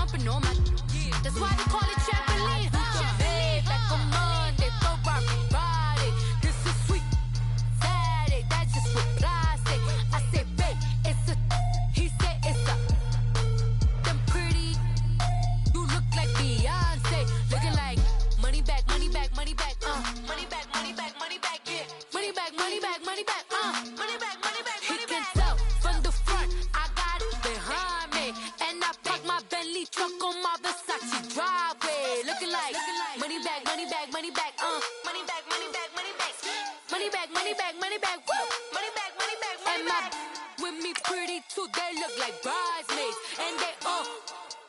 bumping on my. That's why they call it trampoline. Back on Monday, throw rock Friday. This is sweet Saturday. That's just what I say. I say, babe, it's a. He said it's a. Them pretty. You look like Beyonce. Looking like money back, money back, money back. Money back, money back, money back. Yeah. Money back, money back, money back. Money back, money back, money back. He can tell from the front. I got it behind me, and I park my Bentley truck on my Versace driveway. Looking like money back, money back, money back. Money back, money back, money back. Money back, money back, money back. Woo. Money back, money back, money back. And my with me pretty too. They look like bridesmaids, and they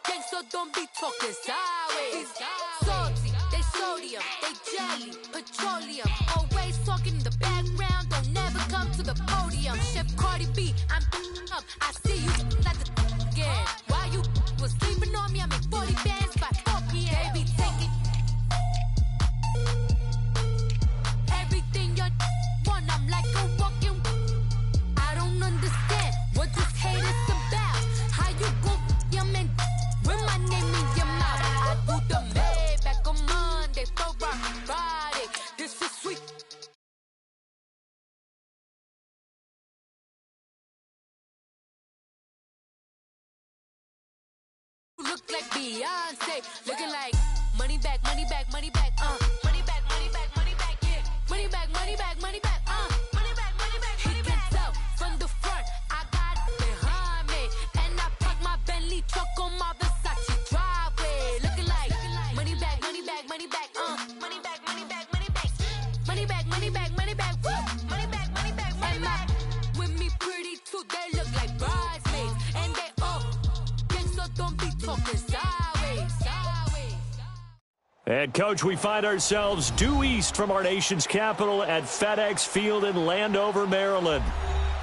gang, so don't be talking sideways. Salty, they sodium, they jelly, petroleum. Always talking in the background, don't never come to the podium. Chef Cardi B, I'm up. I see you like the again. While you was sleeping on me, I make 40 bands by 4 p.m. They be taking everything you want. I'm like a walking. I don't understand what this hate is about. How you go, your man, with my name in your mouth. I do the Maybach on Monday, throw rock Friday. This is sweet. You look like Beyonce, looking like money back, money back, money back. Money back, money back, money back. Yeah. Money back, money back, money back. Money back, money back, money back. He can tell from the front, I got it behind me, and I park my Bentley truck on my Versace driveway. Looking like money back, money back, money back. Money back, money back, money back. Money back, money back, money back. Woo. Money back, money back, money back. With me pretty too, they look like bridesmaids, and they gang, so don't be talking sideways. And, Coach, we find ourselves due east from our nation's capital at FedEx Field in Landover, Maryland.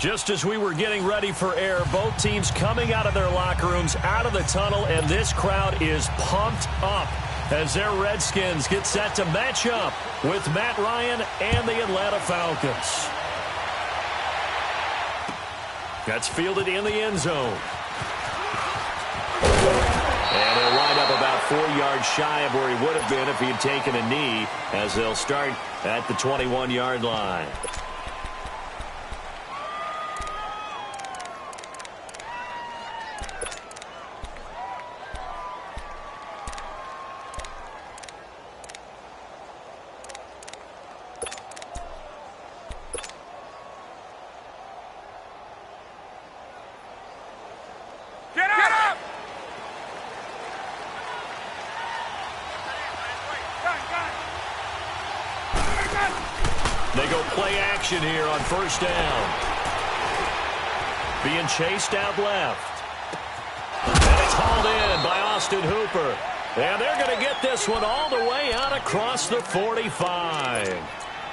Just as we were getting ready for air, both teams coming out of their locker rooms, out of the tunnel, and this crowd is pumped up as their Redskins get set to match up with Matt Ryan and the Atlanta Falcons. That's fielded in the end zone. And he'll wind up about 4 yards shy of where he would have been if he had taken a knee, as they'll start at the 21-yard line. They go play action here on first down. Being chased out left. And it's hauled in by Austin Hooper. And they're going to get this one all the way out across the 45.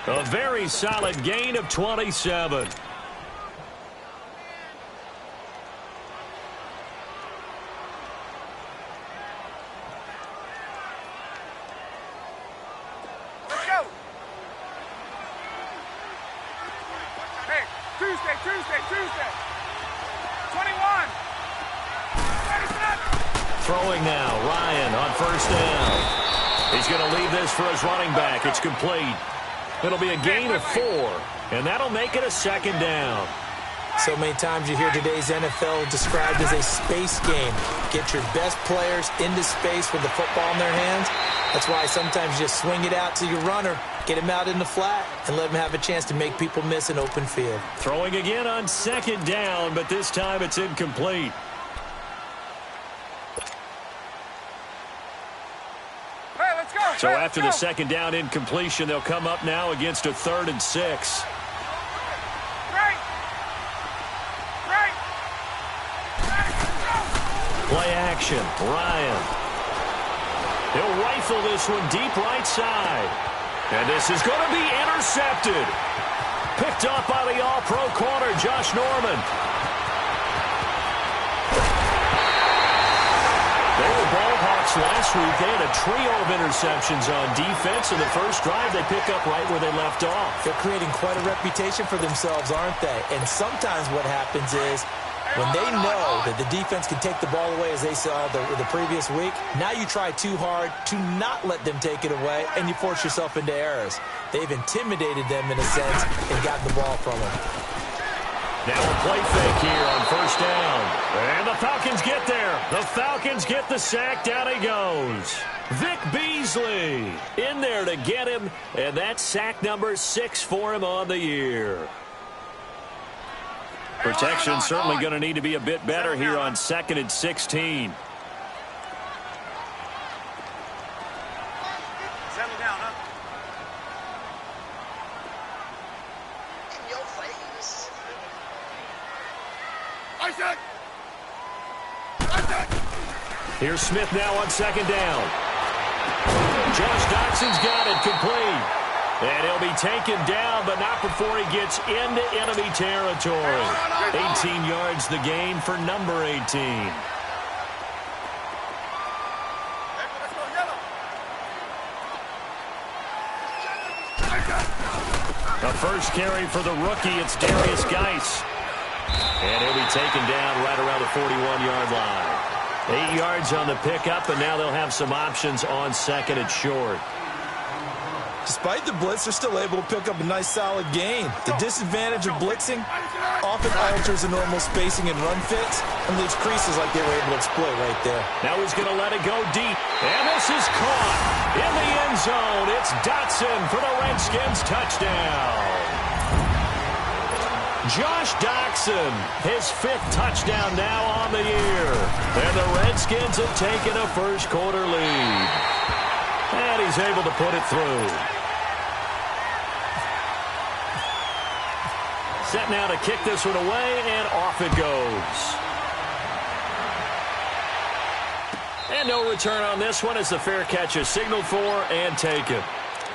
A very solid gain of 27. Tuesday. 21. Throwing now, Ryan on first down. He's going to leave this for his running back. It's complete. It'll be a gain of 4, and that'll make it a second down. So many times you hear today's NFL described as a space game. Get your best players into space with the football in their hands. That's why sometimes you just swing it out to your runner, get him out in the flat, and let him have a chance to make people miss an open field. Throwing again on second down, but this time it's incomplete. Hey, let's go. So after the second down incompletion, they'll come up now against a 3rd and 6. Play action, Ryan. He'll rifle this one deep right side. And this is going to be intercepted. Picked up by the all-pro corner, Josh Norman. They were ball hawks last week. They had a trio of interceptions on defense. In the first drive, they pick up right where they left off. They're creating quite a reputation for themselves, aren't they? And sometimes what happens is When they know that the defense can take the ball away as they saw the previous week, now you try too hard to not let them take it away, and you force yourself into errors. They've intimidated them in a sense and gotten the ball from them. Now a play fake here on first down. And the Falcons get there. The Falcons get the sack. Down he goes. Vic Beasley in there to get him, and that's sack number 6 for him on the year. Protection certainly going to need to be a bit better here on 2nd and 16. Settle down, huh? In your face. Here's Smith now on 2nd down. Josh Doxson's got it complete. And he'll be taken down, but not before he gets into enemy territory. 18 yards the gain for number 18. Let's go yellow. The first carry for the rookie, it's Darius Geis. And he'll be taken down right around the 41-yard line. 8 yards on the pickup, and now they'll have some options on 2nd and short. Despite the blitz, they're still able to pick up a nice, solid gain. The disadvantage of blitzing often alters the normal spacing and run fits and leaves creases like they were able to exploit right there. Now he's going to let it go deep. And this is caught in the end zone. It's Dotson for the Redskins touchdown. Josh Doxson, his 5th touchdown now on the year. And the Redskins have taken a first quarter lead. And he's able to put it through. Set now to kick this one away, and off it goes. And no return on this one as the fair catch is signaled for and taken.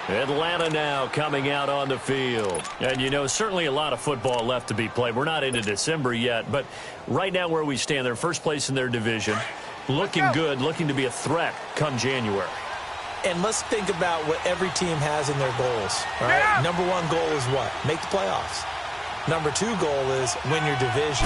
Atlanta now coming out on the field. And, you know, certainly a lot of football left to be played. We're not into December yet, but right now where we stand, they're first place in their division. Looking good, looking to be a threat come January. And let's think about what every team has in their goals. All right? Number 1 goal is what? Make the playoffs. Number 2 goal is win your division.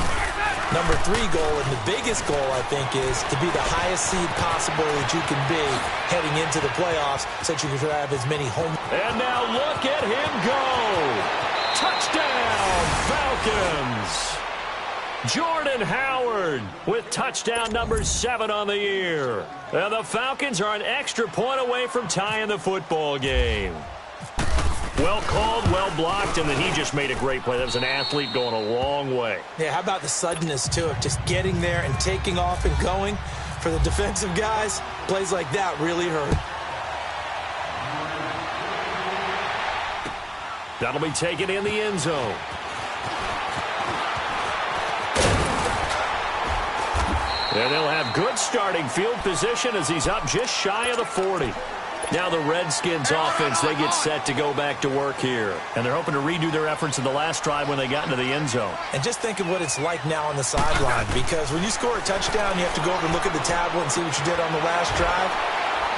Number 3 goal, and the biggest goal, I think, is to be the highest seed possible that you can be heading into the playoffs so that you can have as many home. And now look at him go. Touchdown, Falcons. Jordan Howard with touchdown number 7 on the year. And the Falcons are an extra point away from tying the football game. Well called, well blocked, and then he just made a great play. That was an athlete going a long way. Yeah, how about the suddenness, too, of just getting there and taking off and going? For the defensive guys, plays like that really hurt. That'll be taken in the end zone. And they'll have good starting field position as he's up just shy of the 40. Now the Redskins offense, they get set to go back to work here. And they're hoping to redo their efforts in the last drive when they got into the end zone. And just think of what it's like now on the sideline, because when you score a touchdown, you have to go over and look at the tablet and see what you did on the last drive.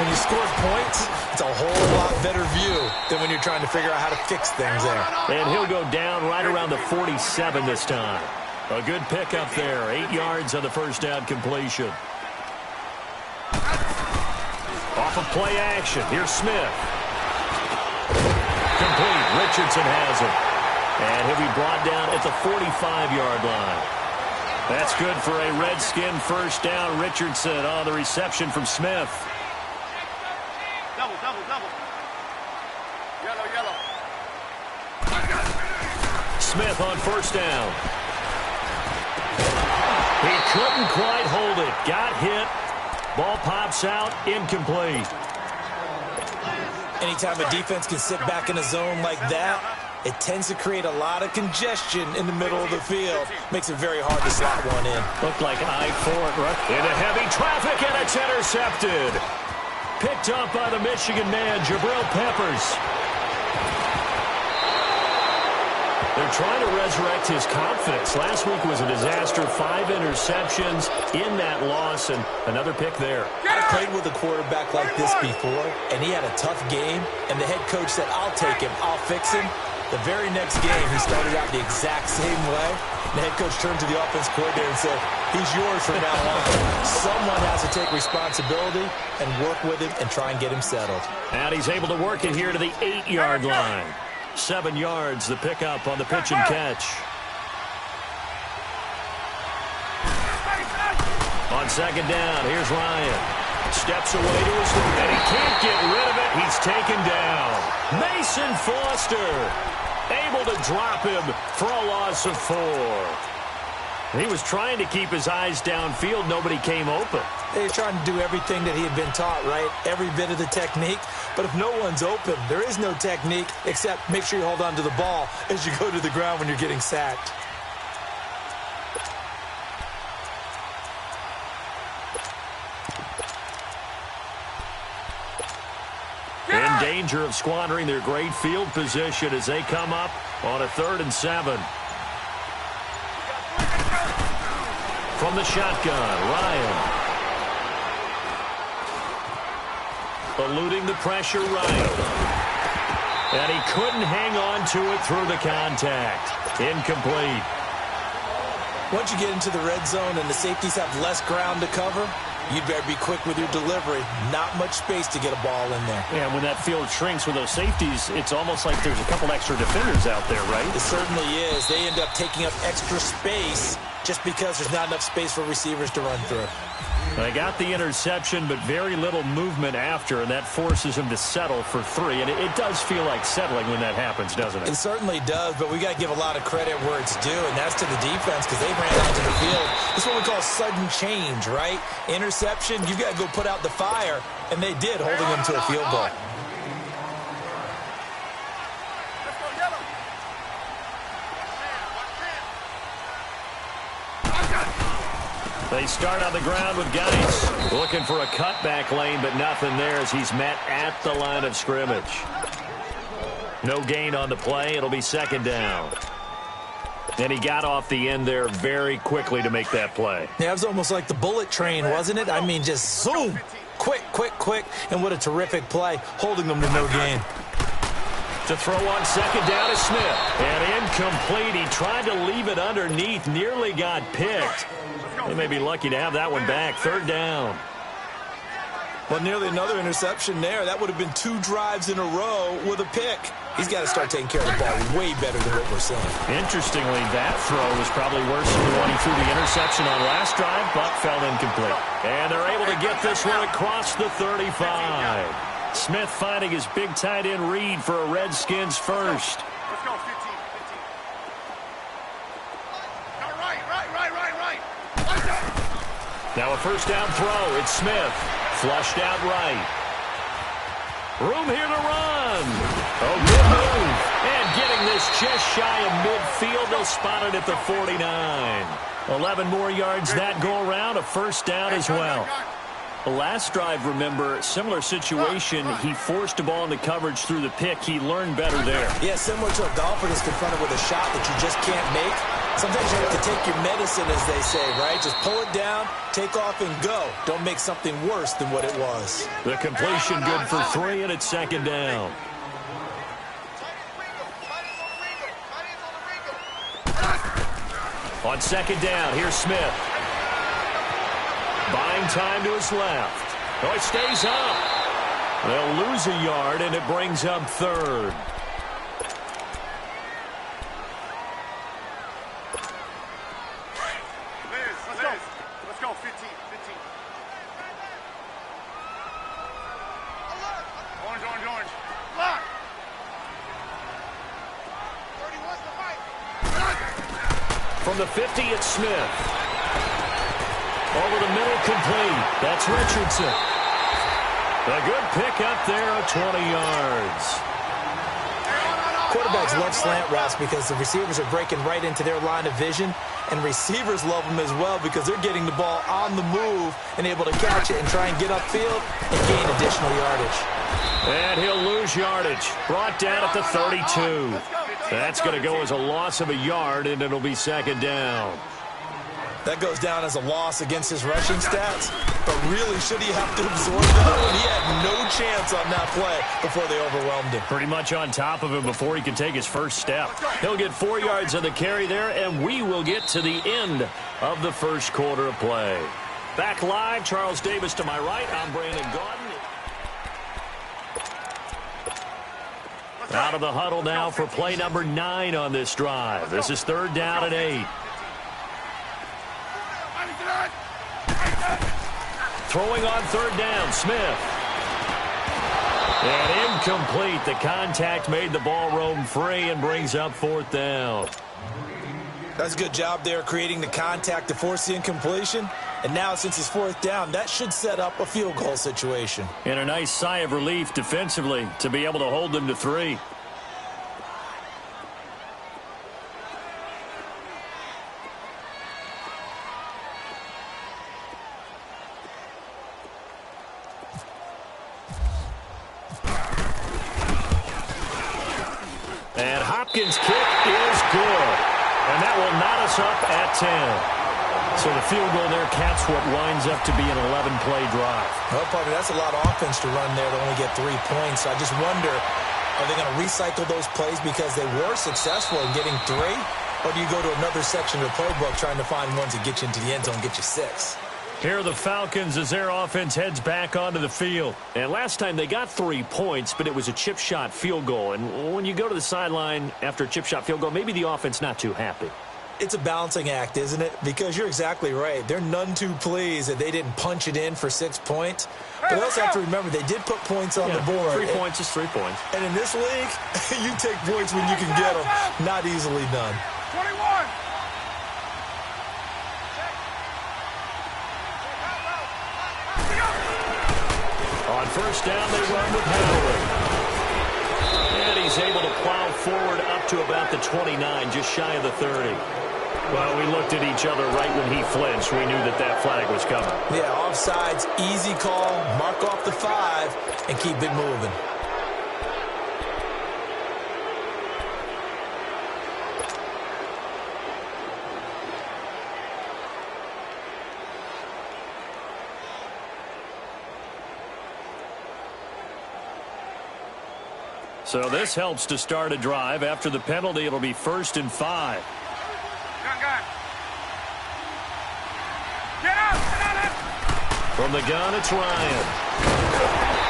When you score points, it's a whole lot better view than when you're trying to figure out how to fix things there. And he'll go down right around the 47 this time. A good pickup there. 8 yards on the first down completion. Off of play action. Here's Smith. Complete. Richardson has it. And he'll be brought down at the 45-yard line. That's good for a Redskin first down. Richardson on the reception from Smith. Double. Yellow. Smith on first down. He couldn't quite hold it. Got hit. Ball pops out. Incomplete. Anytime a defense can sit back in a zone like that, it tends to create a lot of congestion in the middle of the field. Makes it very hard to slot one in. Looked like I-4 into heavy traffic, and it's intercepted. Picked up by the Michigan man, Jabril Peppers. They're trying to resurrect his confidence. Last week was a disaster. 5 interceptions in that loss, and another pick there. I played with a quarterback like this before, and he had a tough game, and the head coach said, I'll take him, I'll fix him. The very next game, he started out the exact same way. The head coach turned to the offense coordinator and said, he's yours from now on. Someone has to take responsibility and work with him and try and get him settled. And he's able to work it here to the 8-yard line. 7 yards, the pickup on the pitch and catch. On second down, here's Ryan. Steps away to his left, and he can't get rid of it. He's taken down. Mason Foster able to drop him for a loss of 4. He was trying to keep his eyes downfield. Nobody came open. He's trying to do everything that he had been taught, right? Every bit of the technique. But if no one's open, there is no technique except make sure you hold on to the ball as you go to the ground when you're getting sacked. In danger of squandering their great field position as they come up on a 3rd and 7. From the shotgun, Ryan. Eluding the pressure, Ryan. And he couldn't hang on to it through the contact. Incomplete. Once you get into the red zone and the safeties have less ground to cover, you'd better be quick with your delivery. Not much space to get a ball in there. Yeah, when that field shrinks with those safeties, it's almost like there's a couple extra defenders out there, right? It certainly is. They end up taking up extra space just because there's not enough space for receivers to run through. They got the interception, but very little movement after, and that forces him to settle for 3. And it does feel like settling when that happens, doesn't it? It certainly does, but we got to give a lot of credit where it's due, and that's to the defense because they ran out to the field. This is what we call sudden change, right? Interception, you got to go put out the fire, and they did, holding them to a field goal. They start on the ground with Geis. Looking for a cutback lane, but nothing there as he's met at the line of scrimmage. No gain on the play. It'll be 2nd down. And he got off the end there very quickly to make that play. Yeah, it was almost like the bullet train, wasn't it? I mean, just zoom. Quick, quick, quick. And what a terrific play, holding them to no gain. To throw on 2nd down is Smith. And incomplete. He tried to leave it underneath. Nearly got picked. They may be lucky to have that one back. 3rd down. Well, nearly another interception there. That would have been 2 drives in a row with a pick. He's got to start taking care of the ball way better than what we're seeing. Interestingly, that throw was probably worse than the one he threw the interception on last drive, but fell incomplete. And they're able to get this one across the 35. Smith finding his big tight end read for a Redskins first. Let's go, 15. Right. Now a 1st down throw. It's Smith. Flushed out right. Room here to run. Oh, good move. And getting this just shy of midfield. They'll spot it at the 49. 11 more yards that go around. A 1st down as well. The last drive, remember, similar situation. He forced a ball into coverage through the pick. He learned better there. Yeah, similar to a golfer that's confronted with a shot that you just can't make. Sometimes you have to take your medicine, as they say, right? Just pull it down, take off, and go. Don't make something worse than what it was. The completion good for 3, and it's 2nd down. On 2nd down, here's Smith. Buying time to his left. Oh, he stays up. They'll lose a yard, and it brings up 3rd. Let's go, 15. Orange. Lock. 31's the fight. From the 50, it's Smith. Over the middle, complete. That's Richardson. A good pick up there of 20 yards. Quarterbacks love slant routes because the receivers are breaking right into their line of vision, and receivers love them as well because they're getting the ball on the move and able to catch it and try and get upfield and gain additional yardage. And he'll lose yardage. Brought down at the 32. That's going to go as a loss of a yard, and it'll be 2nd down. That goes down as a loss against his rushing stats, but really, should he have to absorb that one? He had no chance on that play before they overwhelmed him. Pretty much on top of him before he could take his first step. He'll get 4 yards on the carry there, and we will get to the end of the first quarter of play. Back live, Charles Davis to my right. I'm Brandon Gaudin. Out of the huddle now for play number 9 on this drive. This is 3rd down and 8. Throwing on 3rd down, Smith. And incomplete. The contact made the ball roam free and brings up 4th down. That's a good job there creating the contact to force the incompletion. And now since it's 4th down, that should set up a field goal situation. And a nice sigh of relief defensively to be able to hold them to 3. And Hopkins' kick is good. And that will knot us up at 10. So the field goal there caps what winds up to be an 11-play drive. Well, partner, that's a lot of offense to run there to only get 3 points. I just wonder, are they going to recycle those plays because they were successful in getting 3? Or do you go to another section of the playbook trying to find ones that get you into the end zone and get you 6? Here are the Falcons as their offense heads back onto the field. And last time they got 3 points, but it was a chip shot field goal. And when you go to the sideline after a chip shot field goal, maybe the offense not too happy. It's a balancing act, isn't it? Because you're exactly right. They're none too pleased that they didn't punch it in for 6 points. But they also have to remember they did put points on the board. 3 points is 3 points. And in this league, you take points when you can get them. Not easily done. 21. On 1st down, they run with Howard. And he's able to plow forward up to about the 29, just shy of the 30. Well, we looked at each other right when he flinched. We knew that that flag was coming. Yeah, offsides, easy call, mark off the 5, and keep it moving. So this helps to start a drive. After the penalty, it'll be 1st and 5. Gun. Get out! From the gun, it's Ryan.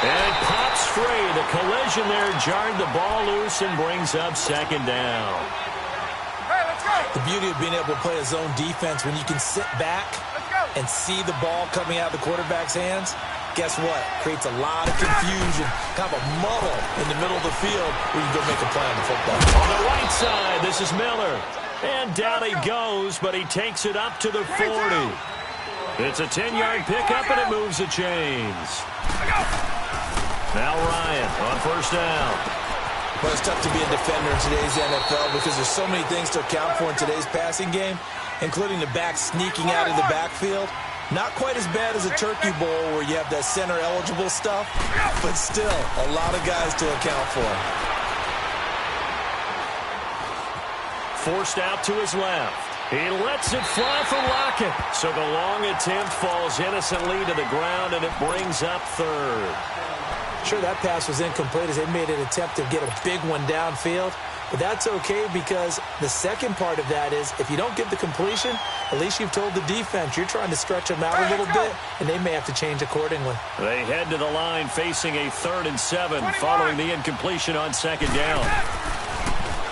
And it pops free. The collision there jarred the ball loose and brings up 2nd down. Hey, let's go! The beauty of being able to play a zone defense when you can sit back and see the ball coming out of the quarterback's hands, guess what? Creates a lot of confusion, kind of a muddle in the middle of the field where you go make a play on the football. On the right side, this is Miller. And down he goes, but he takes it up to the 40. It's a 10-yard pickup, and it moves the chains. Now Ryan on 1st down. Well, it's tough to be a defender in today's NFL because there's so many things to account for in today's passing game, including the back sneaking out of the backfield. Not quite as bad as a Turkey Bowl where you have that center-eligible stuff, but still a lot of guys to account for. Forced out to his left. He lets it fly for Lockett. So the long attempt falls innocently to the ground, and it brings up 3rd. Sure, that pass was incomplete as they made an attempt to get a big one downfield. But that's okay because the second part of that is if you don't get the completion, at least you've told the defense you're trying to stretch them out a little bit, and they may have to change accordingly. They head to the line facing a 3rd and 7 following the incompletion on 2nd down.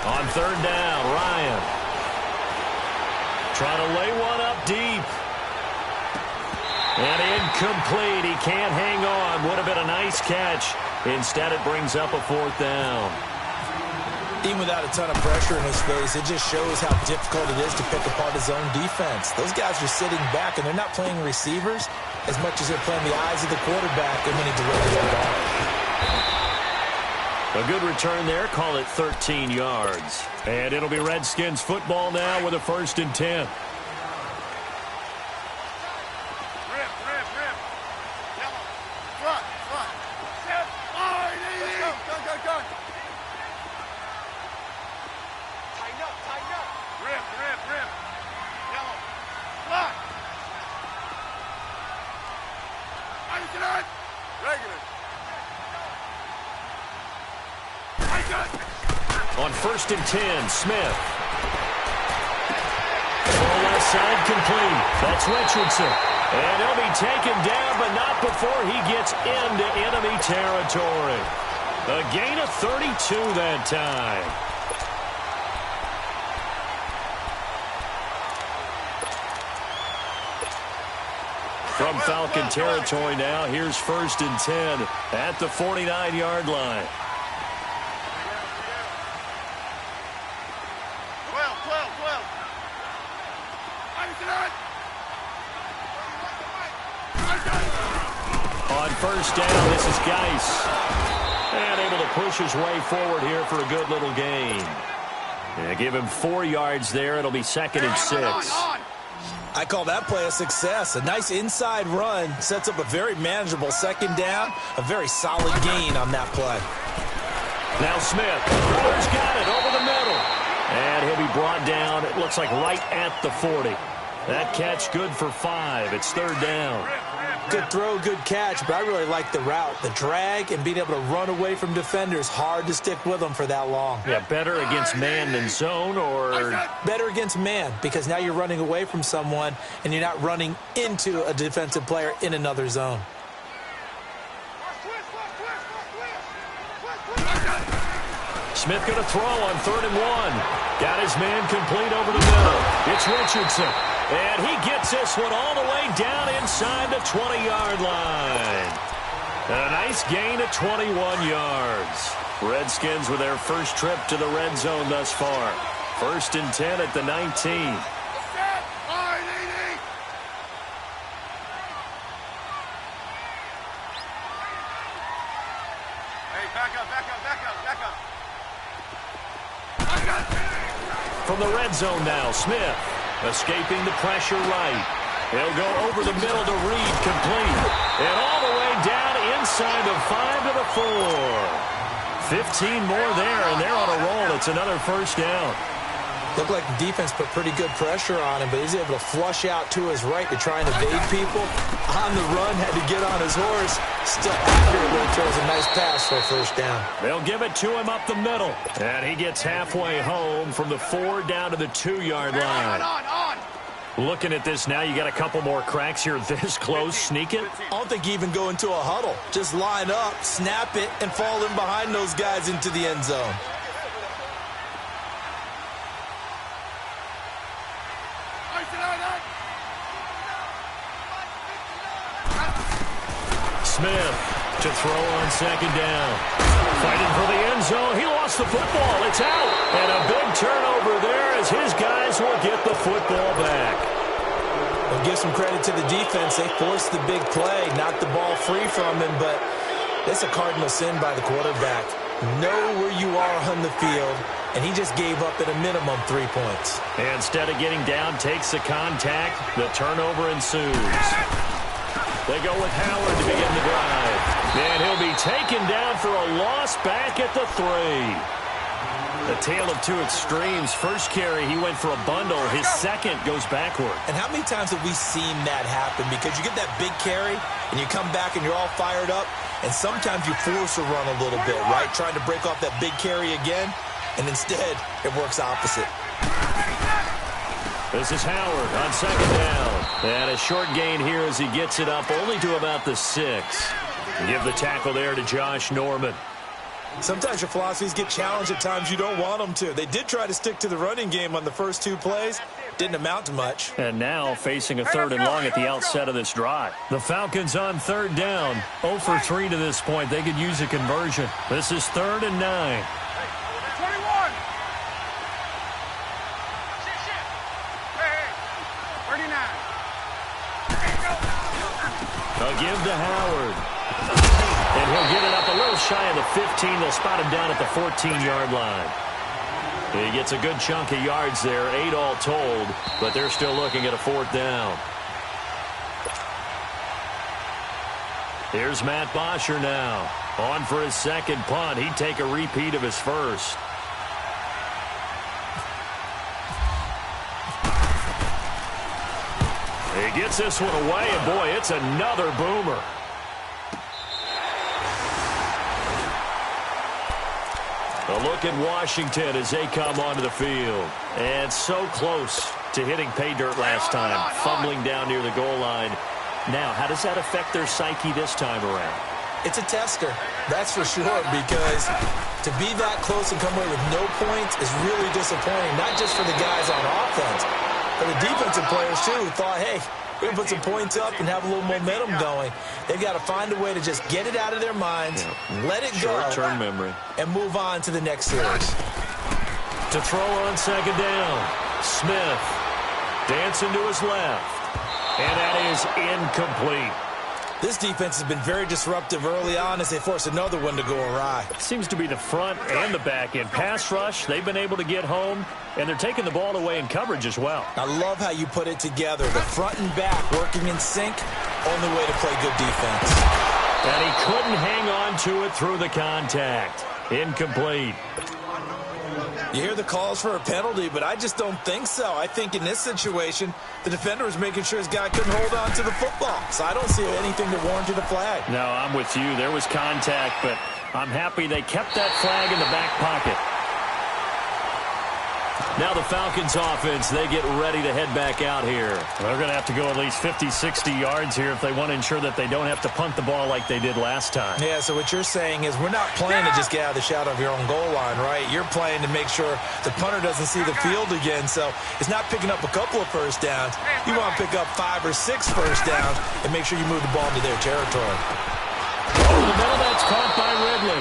On 3rd down, Ryan. Trying to lay one up deep. And incomplete. He can't hang on. Would have been a nice catch. Instead, it brings up a 4th down. Even without a ton of pressure in his face, it just shows how difficult it is to pick apart his own defense. Those guys are sitting back, and they're not playing receivers as much as they're playing the eyes of the quarterback and when he delivers the ball. A good return there. Call it 13 yards. And it'll be Redskins football now with a 1st and 10. Rip. Yellow. Front. Step. Gun. Tighten up. Rip. Yellow. Block. Regular. On 1st and 10, Smith. Ball left side complete. That's Richardson. And he'll be taken down, but not before he gets into enemy territory. A gain of 32 that time. From Falcon territory now, here's 1st and 10 at the 49-yard line. 12. On 1st down, this is Geis. And able to push his way forward here for a good little gain. Yeah, give him 4 yards there. It'll be 2nd and 6. I call that play a success. A nice inside run sets up a very manageable 2nd down. A very solid gain on that play. Now Smith. Miller's got it over the middle. And he'll be brought down, it looks like right at the 40. That catch good for 5. It's 3rd down. Good throw, good catch, but I really like the route. The drag and being able to run away from defenders, hard to stick with them for that long. Yeah, better against man than zone, or? Better against man, because now you're running away from someone and you're not running into a defensive player in another zone. Smith going to throw on 3rd and 1. Got his man complete over the middle. It's Richardson. And he gets this one all the way down inside the 20-yard line. And a nice gain of 21 yards. Redskins with their first trip to the red zone thus far. 1st and 10 at the 19. From the red zone now, Smith escaping the pressure right. He'll go over the middle to Reed, complete. And all the way down inside the 5 to the 4. 15 more there, and they're on a roll. It's another 1st down. Looked like the defense put pretty good pressure on him, but he's able to flush out to his right to try and evade people. On the run, had to get on his horse. Still accurately throws a nice pass for a 1st down. They'll give it to him up the middle. And he gets halfway home from the 4 down to the 2-yard line. Looking at this now, you got a couple more cracks here this close. Sneak it? I don't think you even go into a huddle. Just line up, snap it, and fall in behind those guys into the end zone. Smith to throw on 2nd down. Fighting for the end zone. He lost the football. It's out. And a big turnover there as his guys will get the football back. We'll give some credit to the defense. They forced the big play, knocked the ball free from him, but it's a cardinal sin by the quarterback. Know where you are on the field, and he just gave up at a minimum 3 points. And instead of getting down, takes the contact. The turnover ensues. They go with Howard to begin the drive. And he'll be taken down for a loss back at the 3. The tale of two extremes. First carry, he went for a bundle. His second goes backward. And how many times have we seen that happen? Because you get that big carry, and you come back and you're all fired up, and sometimes you force a run a little bit, right? Trying to break off that big carry again, and instead it works opposite. This is Howard on 2nd down. And a short gain here as he gets it up only to about the 6. Give the tackle there to Josh Norman. Sometimes your philosophies get challenged at times you don't want them to. They did try to stick to the running game on the first 2 plays. Didn't amount to much. And now facing a 3rd and long at the outset of this drive. The Falcons on 3rd down. 0 for 3 to this point. They could use a conversion. This is 3rd and 9. They'll give to Howard. And he'll get it up a little shy of the 15. They'll spot him down at the 14-yard line. He gets a good chunk of yards there, 8 all told, but they're still looking at a 4th down. Here's Matt Bosher now. On for his second punt. He'd take a repeat of his first. He gets this one away, and boy, it's another boomer. A look at Washington as they come onto the field. And so close to hitting pay dirt last time, fumbling down near the goal line. Now, how does that affect their psyche this time around? It's a tester, that's for sure, because to be that close and come away with no points is really disappointing, not just for the guys on offense, but the defensive players, too, who thought, hey, we're going to put some points up and have a little momentum going. They've got to find a way to just get it out of their minds, let it go, short-term memory, and move on to the next series. To throw on second down, Smith dancing to his left. And that is incomplete. This defense has been very disruptive early on as they force another one to go awry. Seems to be the front and the back end. Pass rush, they've been able to get home, and they're taking the ball away in coverage as well. I love how you put it together. The front and back working in sync, only way to play good defense. And he couldn't hang on to it through the contact. Incomplete. You hear the calls for a penalty, but I just don't think so. I think in this situation, the defender was making sure his guy couldn't hold on to the football. So I don't see anything that warranted a flag. No, I'm with you. There was contact, but I'm happy they kept that flag in the back pocket. Now the Falcons offense, they get ready to head back out here. They're going to have to go at least 50, 60 yards here if they want to ensure that they don't have to punt the ball like they did last time. Yeah, so what you're saying is we're not playing to just get out of the shadow of your own goal line, right? You're playing to make sure the punter doesn't see the field again. So it's not picking up a couple of first downs. You want to pick up 5 or 6 first downs and make sure you move the ball into their territory. Over the middle, that's caught by Ridley.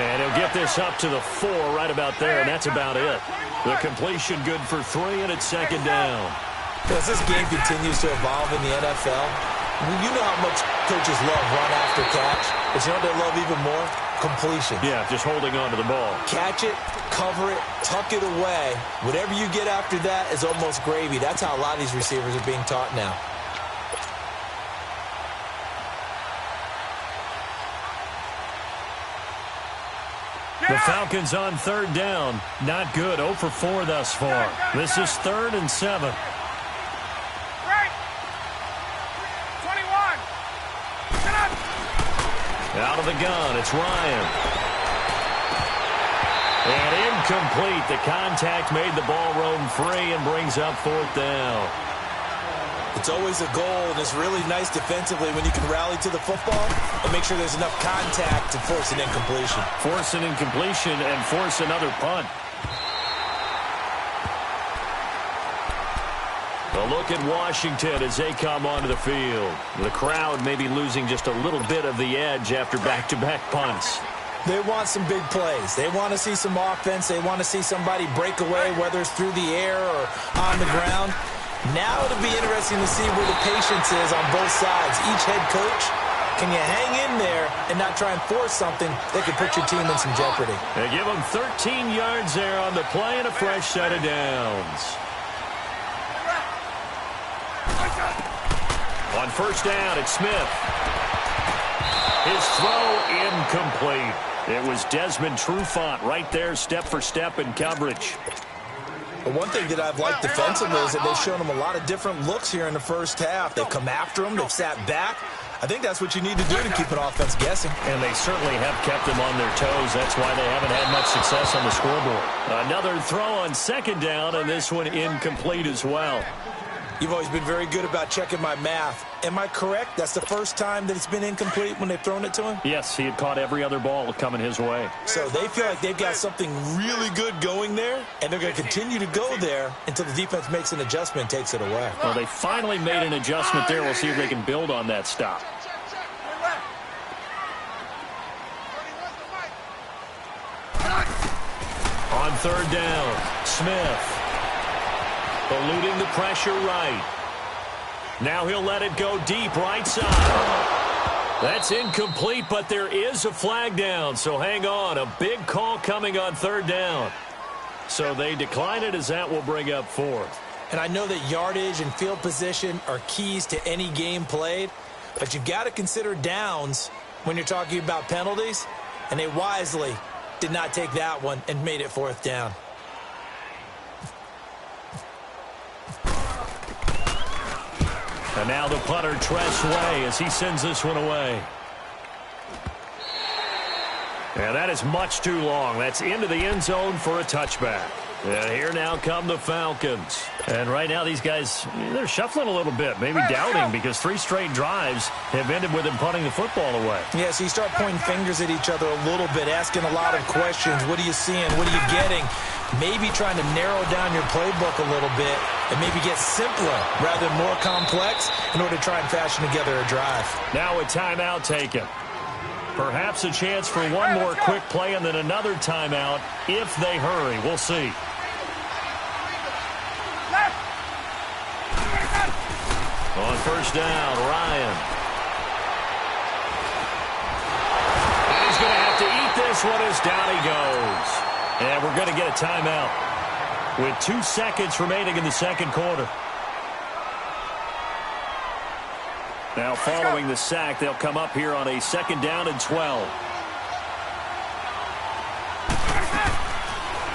And he'll get this up to the 4 right about there, and that's about it. The completion good for 3, and it's second down. As this game continues to evolve in the NFL, you know how much coaches love run after catch, but you know what they love even more? Completion. Yeah, just holding on to the ball. Catch it, cover it, tuck it away. Whatever you get after that is almost gravy. That's how a lot of these receivers are being taught now. The Falcons on third down. Not good. 0 for 4 thus far. This is 3rd and 7. Right. 21. Get up. Out of the gun, it's Ryan. And incomplete. The contact made the ball roam free and brings up 4th down. It's always a goal, and it's really nice defensively when you can rally to the football and make sure there's enough contact to force an incompletion. Force an incompletion and force another punt. A look at Washington as they come onto the field. The crowd may be losing just a little bit of the edge after back-to-back punts. They want some big plays. They want to see some offense. They want to see somebody break away, whether it's through the air or on the ground. Now it'll be interesting to see where the patience is on both sides. Each head coach, can you hang in there and not try and force something that could put your team in some jeopardy? They give them 13 yards there on the play and a fresh set of downs. On first down, it's Smith. His throw incomplete. It was Desmond Trufant right there, step for step in coverage. But one thing that I've liked defensively is that they've shown them a lot of different looks here in the first half. They've come after them. They've sat back. I think that's what you need to do to keep an offense guessing. And they certainly have kept them on their toes. That's why they haven't had much success on the scoreboard. Another throw on second down, and this one incomplete as well. You've always been very good about checking my math. Am I correct? That's the first time that it's been incomplete when they've thrown it to him? Yes, he had caught every other ball coming his way. So they feel like they've got something really good going there, and they're going to continue to go there until the defense makes an adjustment and takes it away. Well, they finally made an adjustment there. We'll see if they can build on that stop. On third down, Smith. Eluding the pressure right. Now he'll let it go deep right side. That's incomplete, but there is a flag down, so hang on. A big call coming on third down. So they decline it as that will bring up 4th. And I know that yardage and field position are keys to any game played, but you've got to consider downs when you're talking about penalties, and they wisely did not take that one and made it 4th down. And now the punter, Tress Way, as he sends this one away. And that is much too long. That's into the end zone for a touchback. And here now come the Falcons. And right now these guys, they're shuffling a little bit, maybe doubting, because 3 straight drives have ended with them punting the football away. Yeah, so you start pointing fingers at each other a little bit, asking a lot of questions. What are you seeing? What are you getting? Maybe trying to narrow down your playbook a little bit and maybe get simpler rather than more complex in order to try and fashion together a drive. Now a timeout taken. Perhaps a chance for one more quick play and then another timeout if they hurry. We'll see. On first down, Ryan. And he's going to have to eat this one as down he goes. And we're going to get a timeout with 2 seconds remaining in the second quarter. Now following the sack, they'll come up here on a 2nd down and 12.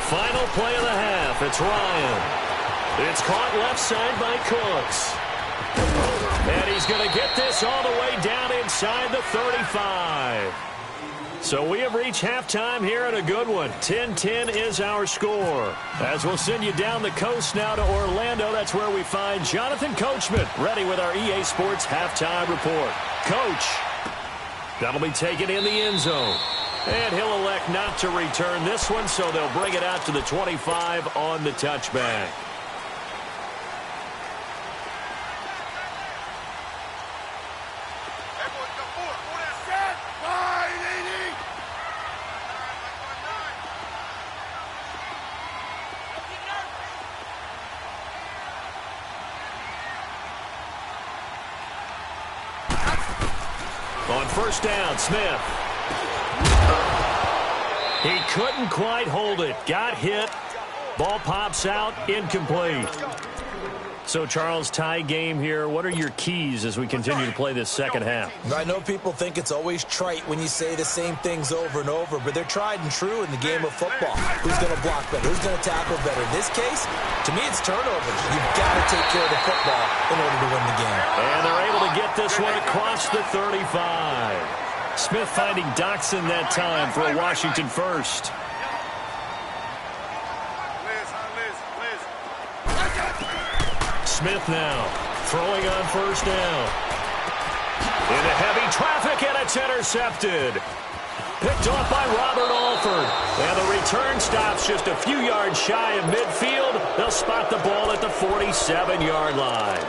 Final play of the half. It's Ryan. It's caught left side by Cooks. And he's going to get this all the way down inside the 35. So we have reached halftime here in a good one. 10-10 is our score. As we'll send you down the coast now to Orlando, that's where we find Jonathan Coachman ready with our EA Sports halftime report. Coach, that'll be taken in the end zone. And he'll elect not to return this one, so they'll bring it out to the 25 on the touchback. On first down, Smith. He couldn't quite hold it. Got hit. Ball pops out. Incomplete. So, Charles, tie game here. What are your keys as we continue to play this second half? I know people think it's always trite when you say the same things over and over, but they're tried and true in the game of football. Who's going to block better? Who's going to tackle better? In this case, to me, it's turnovers. You've got to take care of the football in order to win the game. And they're able to get this one across the 35. Smith finding Doxson that time for a Washington first. Smith now throwing on first down. Into heavy traffic, and it's intercepted. Picked off by Robert Alford. And the return stops just a few yards shy of midfield. They'll spot the ball at the 47-yard line.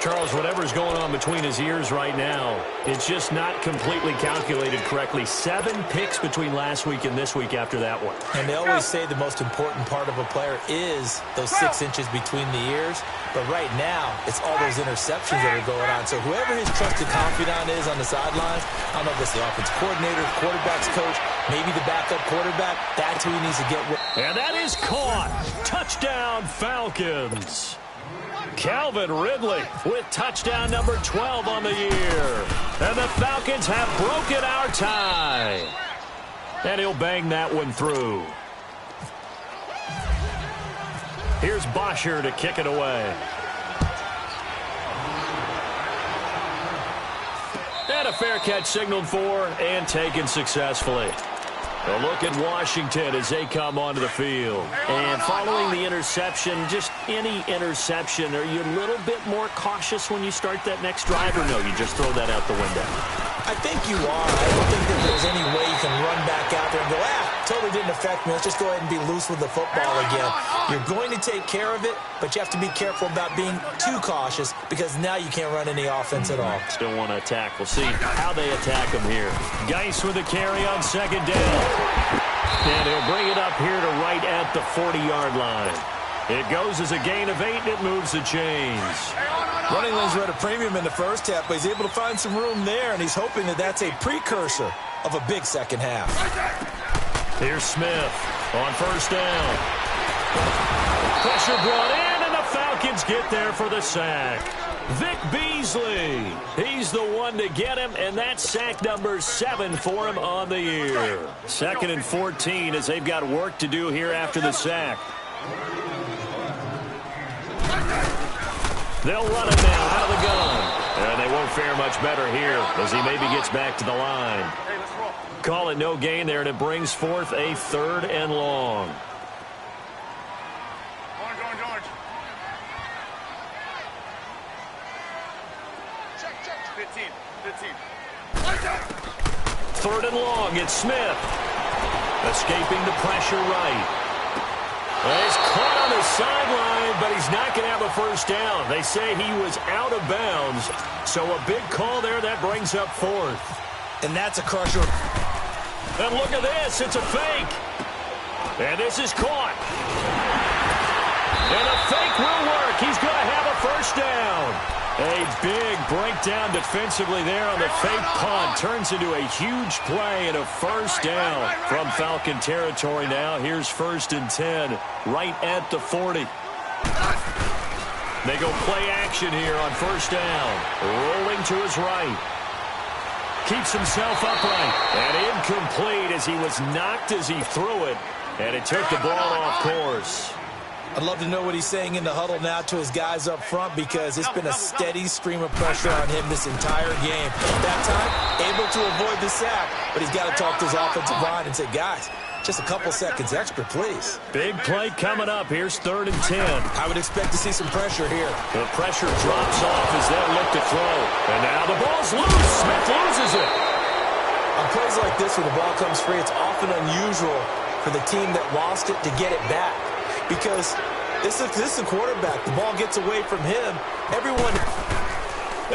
Charles, whatever's going on between his ears right now, it's just not completely calculated correctly. 7 picks between last week and this week after that one. And they always say the most important part of a player is those 6 inches between the ears. But right now, it's all those interceptions that are going on. So whoever his trusted confidant is on the sidelines, I don't know if it's the offense coordinator, the quarterback's coach, maybe the backup quarterback, that's who he needs to get with. And that is caught. Touchdown, Falcons. Calvin Ridley with touchdown number 12 on the year. And the Falcons have broken our tie. And he'll bang that one through. Here's Bosher to kick it away. And a fair catch signaled for and taken successfully. A look at Washington as they come onto the field. And following the interception, just any interception, are you a little bit more cautious when you start that next drive, or no, you just throw that out the window? I think you are. I don't think that there's any way you can run back out there and go, totally didn't affect me. Let's just go ahead and be loose with the football again. You're going to take care of it, but you have to be careful about being too cautious because now you can't run any offense at all. Still want to attack. We'll see how they attack them here. Geis with a carry on second down. And he'll bring it up here to right at the 40-yard line. It goes as a gain of 8, and it moves the chains. Running lanes were at a premium in the first half, but he's able to find some room there, and he's hoping that that's a precursor of a big second half. Here's Smith on first down. Pressure brought in, and the Falcons get there for the sack. Vic Beasley, he's the one to get him, and that's sack number 7 for him on the year. 2nd and 14 as they've got work to do here after the sack. They'll run it now out of the gun. And they won't fare much better here as he maybe gets back to the line. Hey, let's roll. Call it no gain there, and it brings forth a 3rd and long. Orange. 15. 3rd and long, it's Smith. Escaping the pressure right. Well, he's caught on the sideline, but he's not going to have a first down. They say he was out of bounds, so a big call there that brings up 4th. And that's a crusher. And look at this, it's a fake. And this is caught. And a fake will work. He's going to have a first down. A big breakdown defensively there on the fake punt. Turns into a huge play and a first down from Falcon territory now. Here's 1st and 10 right at the 40. They go play action here on 1st down. Rolling to his right. Keeps himself upright. And incomplete as he was knocked as he threw it. And it took the ball off course. I'd love to know what he's saying in the huddle now to his guys up front, because it's been a steady stream of pressure on him this entire game. That time, able to avoid the sack, but he's got to talk to his offensive line and say, guys, just a couple seconds extra, please. Big play coming up. Here's 3rd and 10. I would expect to see some pressure here. The pressure drops off as they look to throw. And now the ball's loose. Smith loses it. On plays like this where the ball comes free, it's often unusual for the team that lost it to get it back. Because this is a quarterback. The ball gets away from him. Everyone.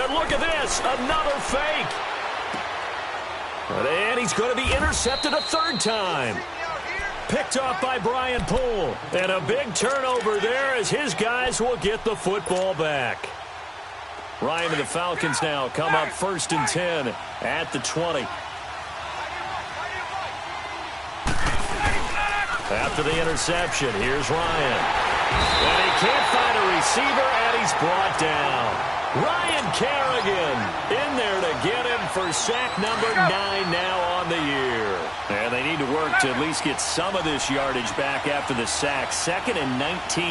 And look at this. Another fake. And he's going to be intercepted a 3rd time. Picked off by Brian Poole. And a big turnover there as his guys will get the football back. Ryan and the Falcons now come up 1st and 10 at the 20. After the interception, here's Ryan. And he can't find a receiver, and he's brought down. Ryan Kerrigan in there to get him for sack number 9 now on the year. And they need to work to at least get some of this yardage back after the sack. 2nd and 19.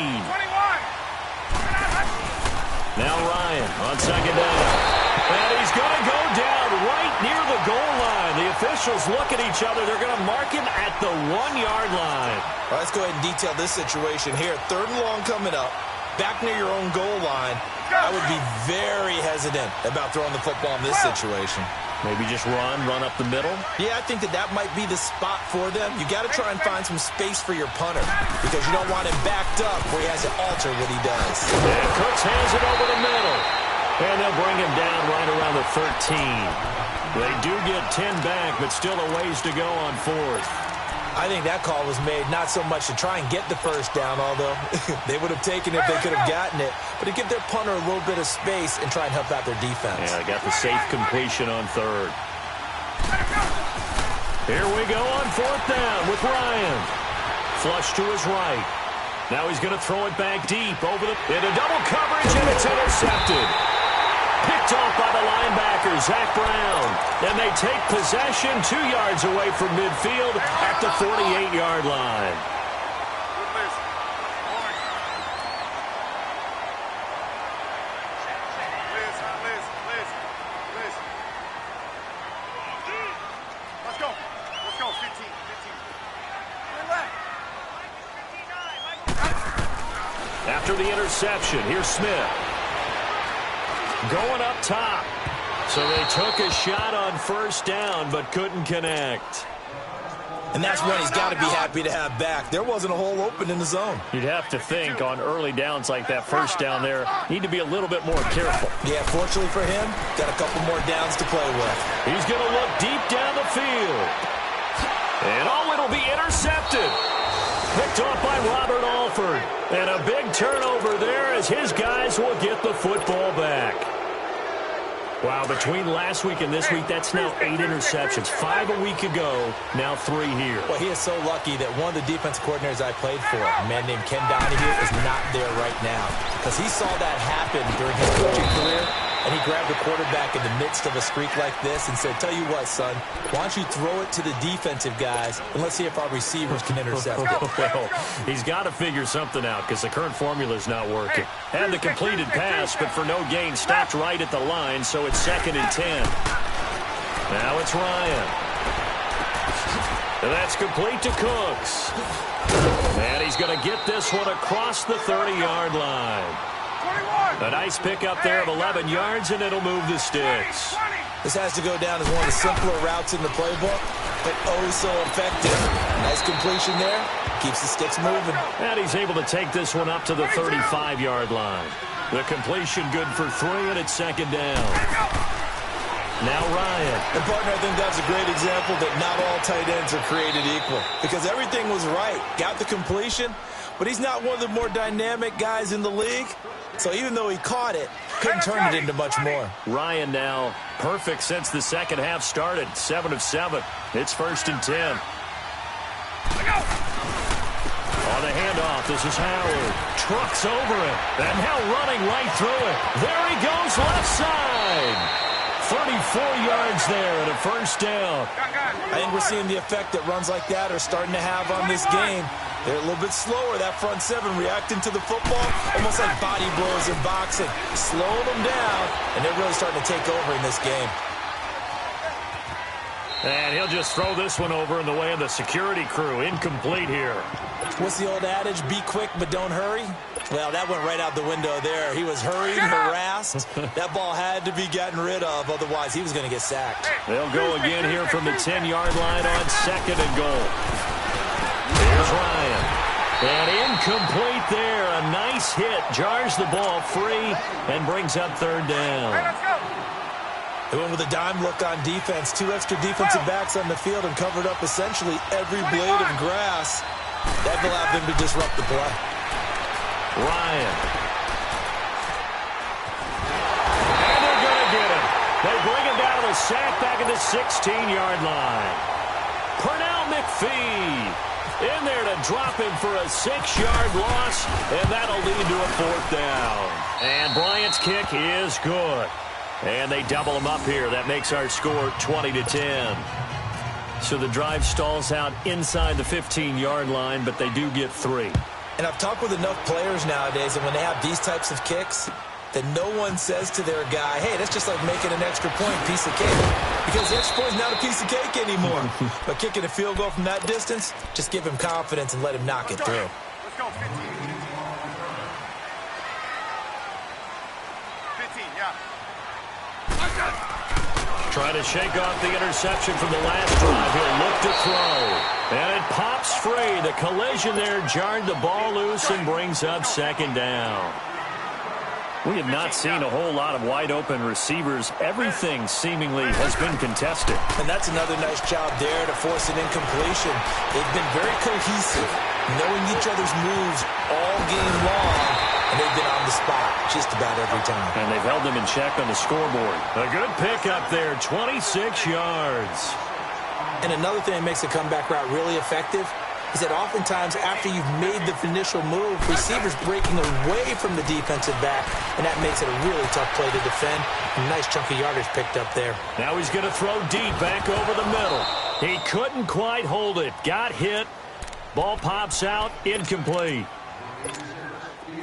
Now Ryan on 2nd down. And he's going to go down right near the goal line. The officials look at each other. They're going to mark him at the 1-yard line. Well, let's go ahead and detail this situation here. 3rd and long coming up. Back near your own goal line. I would be very hesitant about throwing the football in this situation. Maybe just run up the middle? Yeah, I think that might be the spot for them. You got to try and find some space for your punter, because you don't want him backed up where he has to alter what he does. And Cooks hands it over the middle. And they'll bring him down right around the 13. They do get 10 back, but still a ways to go on 4th. I think that call was made not so much to try and get the first down, although they would have taken it if they could have gotten it, but to give their punter a little bit of space and try and help out their defense. Yeah, they got the safe completion on 3rd. Here we go on 4th down with Ryan. Flush to his right. Now he's going to throw it back deep into double coverage, and it's intercepted. Picked off by the linebacker, Zach Brown. And they take possession 2 yards away from midfield at the 48-yard line. Let's go. 15. After the interception, here's Smith. Going up top. So they took a shot on 1st down, but couldn't connect. And that's when he's got to be happy to have back. There wasn't a hole open in the zone. You'd have to think on early downs like that 1st down there, need to be a little bit more careful. Yeah, fortunately for him, got a couple more downs to play with. He's going to look deep down the field. And it'll be intercepted. Picked off by Robert Alford. And a big turnover there as his guys will get the football back. Wow, between last week and this week, that's now 8 interceptions. 5 a week ago, now 3 here. Well, he is so lucky that one of the defense coordinators I played for, a man named Ken Donahue, is not there right now. Because he saw that happen during his coaching career, and he grabbed the quarterback in the midst of a streak like this and said, tell you what, son, why don't you throw it to the defensive guys, and let's see if our receivers can intercept it. Well, he's got to figure something out because the current formula is not working. Had the completed pass, but for no gain, stopped right at the line, so it's 2nd and 10. Now it's Ryan. And that's complete to Cooks. And he's going to get this one across the 30-yard line. 21. A nice pickup there of 11 yards, and it'll move the sticks. This has to go down as one of the simpler routes in the playbook, but oh so effective. Nice completion there. Keeps the sticks moving. And he's able to take this one up to the 35-yard line. The completion good for 3, and it's second down. Now Ryan. And, partner, I think that's a great example that not all tight ends are created equal, because everything was right. Got the completion, but he's not one of the more dynamic guys in the league. So even though he caught it, couldn't turn it into much more. Ryan now perfect since the second half started. 7 of 7. It's 1st and 10. On the handoff, this is Howard. Trucks over it. And now running right through it. There he goes, left side. 34 yards there and a first down. I think we're seeing the effect that runs like that are starting to have on this game. They're a little bit slower, that front seven, reacting to the football, almost like body blows in boxing. Slowing them down, and they're really starting to take over in this game. And he'll just throw this one over in the way of the security crew. Incomplete here. What's the old adage? Be quick, but don't hurry? Well, that went right out the window there. He was hurried, harassed. That ball had to be gotten rid of, otherwise he was going to get sacked. They'll go again here from the 10-yard line on 2nd and goal. Here's Ryan. And incomplete there. A nice hit. Jars the ball free and brings up 3rd down. They went with a dime look on defense. 2 extra defensive backs on the field and covered up essentially every blade of grass. That allowed them to disrupt the play. Ryan. And they're going to get him. They bring him down to the sack back at the 16-yard line. Pernell McPhee in there to drop him for a 6-yard loss, and that'll lead to a 4th down. And Bryant's kick is good. And they double him up here. That makes our score 20-10. So the drive stalls out inside the 15-yard line, but they do get 3. And I've talked with enough players nowadays, and when they have these types of kicks, that no one says to their guy, hey, that's just like making an extra point, piece of cake. Because the extra point is not a piece of cake anymore. But kicking a field goal from that distance, just give him confidence and let him knock it through. Let's go, 15. 15, yeah. Trying to shake off the interception from the last drive. He'll look to throw. And it pops free. The collision there jarred the ball loose and brings up 2nd down. We have not seen a whole lot of wide-open receivers. Everything seemingly has been contested. And that's another nice job there to force an incompletion. They've been very cohesive, knowing each other's moves all game long, and they've been on the spot just about every time. And they've held them in check on the scoreboard. A good pickup there, 26 yards. And another thing that makes a comeback route really effective is that oftentimes after you've made the initial move, receivers breaking away from the defensive back, and that makes it a really tough play to defend. A nice chunk of yardage picked up there. Now he's going to throw deep back over the middle. He couldn't quite hold it. Got hit. Ball pops out. Incomplete.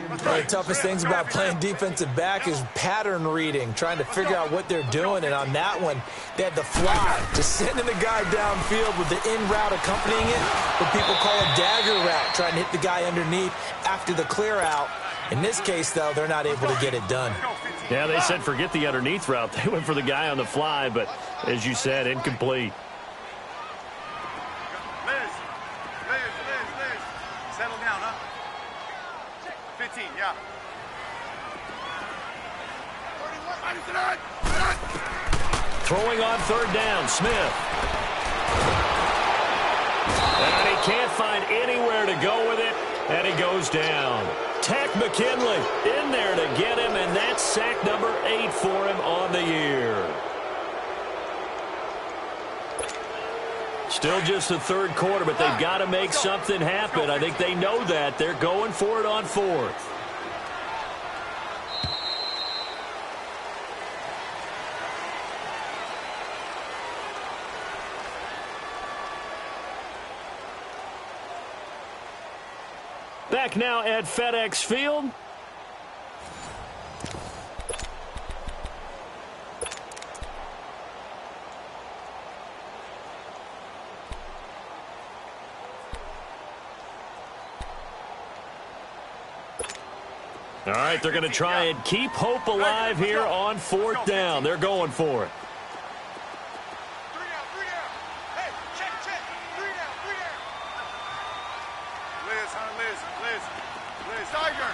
One of the toughest things about playing defensive back is pattern reading, trying to figure out what they're doing. And on that one, they had the fly, just sending the guy downfield with the in route accompanying it, what people call a dagger route, trying to hit the guy underneath after the clear out. In this case, though, they're not able to get it done. Yeah, they said forget the underneath route. They went for the guy on the fly, but as you said, incomplete. Liz. Settle down, huh? 15, yeah. Throwing on 3rd down, Smith. And he can't find anywhere to go with it, and he goes down. Tech McKinley in there to get him, and that's sack number 8 for him on the year. Still just the 3rd quarter, but they've got to make something happen. I think they know that. They're going for it on 4th. Back now at FedEx Field. All right, they're going to try and keep hope alive here on 4th down. They're going for it. 3 down, 3 down. Hey, check. 3 down, 3 down. Liz, huh, Liz. Tiger.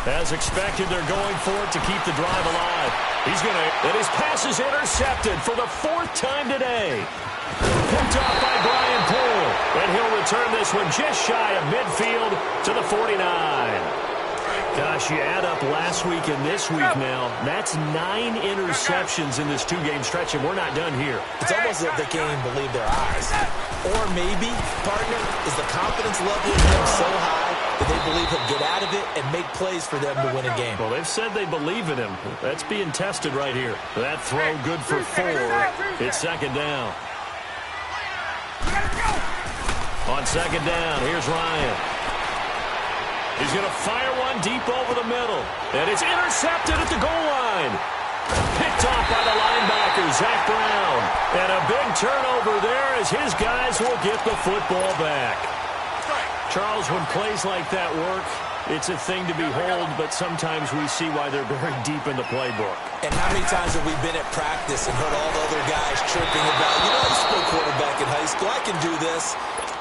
As expected, they're going for it to keep the drive alive. And his pass is intercepted for the 4th time today. Picked off by Brian Poole. And he'll return this one just shy of midfield to the 49. Gosh, you add up last week and this week now. That's 9 interceptions in this 2-game stretch, and we're not done here. It's almost as if they can't even believe their eyes. Or maybe, partner, is the confidence level in him so high that they believe he'll get out of it and make plays for them to win a game. Well, they've said they believe in him. That's being tested right here. That throw good for 4. It's 2nd down. On 2nd down, here's Ryan. He's going to fire one deep over the middle. And it's intercepted at the goal line. Picked off by the linebacker, Zach Brown. And a big turnover there as his guys will get the football back. Charles, when plays like that work, it's a thing to behold, but sometimes we see why they're very deep in the playbook. And how many times have we been at practice and heard all the other guys chirping about, I used to play quarterback in high school, I can do this,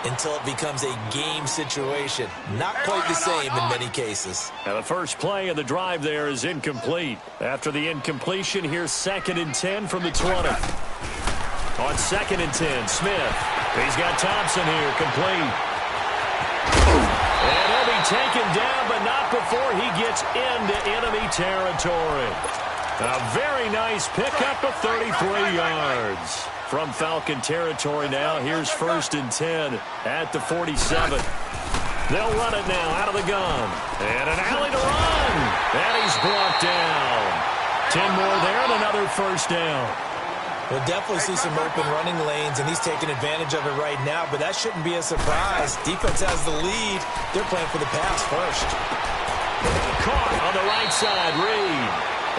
until it becomes a game situation. Not quite the same in many cases. Now the first play of the drive there is incomplete. After the incompletion, here's 2nd and 10 from the 20. On 2nd and 10, Smith. He's got Thompson here, complete. And he'll be taken down, but not before he gets into enemy territory. A very nice pickup of 33 yards. From Falcon territory now, here's 1st and 10 at the 47. They'll run it now out of the gun. And an alley to run. And he's brought down. 10 more there and another 1st down. We'll definitely see some open running lanes, and he's taking advantage of it right now, but that shouldn't be a surprise. Defense has the lead. They're playing for the pass first. Caught on the right side, Reed.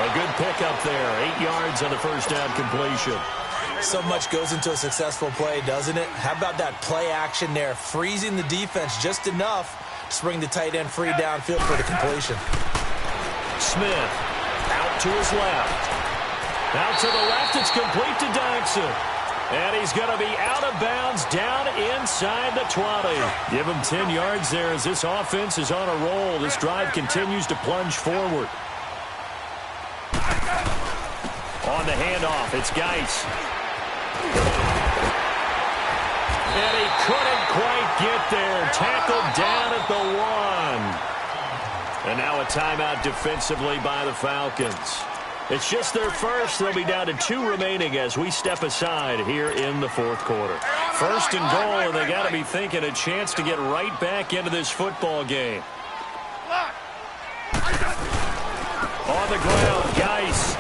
A good pickup there. 8 yards on the 1st down completion. So much goes into a successful play, doesn't it? How about that play action there, freezing the defense just enough to bring the tight end free downfield for the completion. Smith out to his left. Out to the left, it's complete to Dodson. And he's going to be out of bounds down inside the 20. Give him 10 yards there as this offense is on a roll. This drive continues to plunge forward. On the handoff, it's Geis. And he couldn't quite get there. Tackled down at the 1. And now a timeout defensively by the Falcons. It's just their first. They'll be down to 2 remaining as we step aside here in the 4th quarter. 1st and goal, and they got to be thinking a chance to get right back into this football game. On the ground, Geis.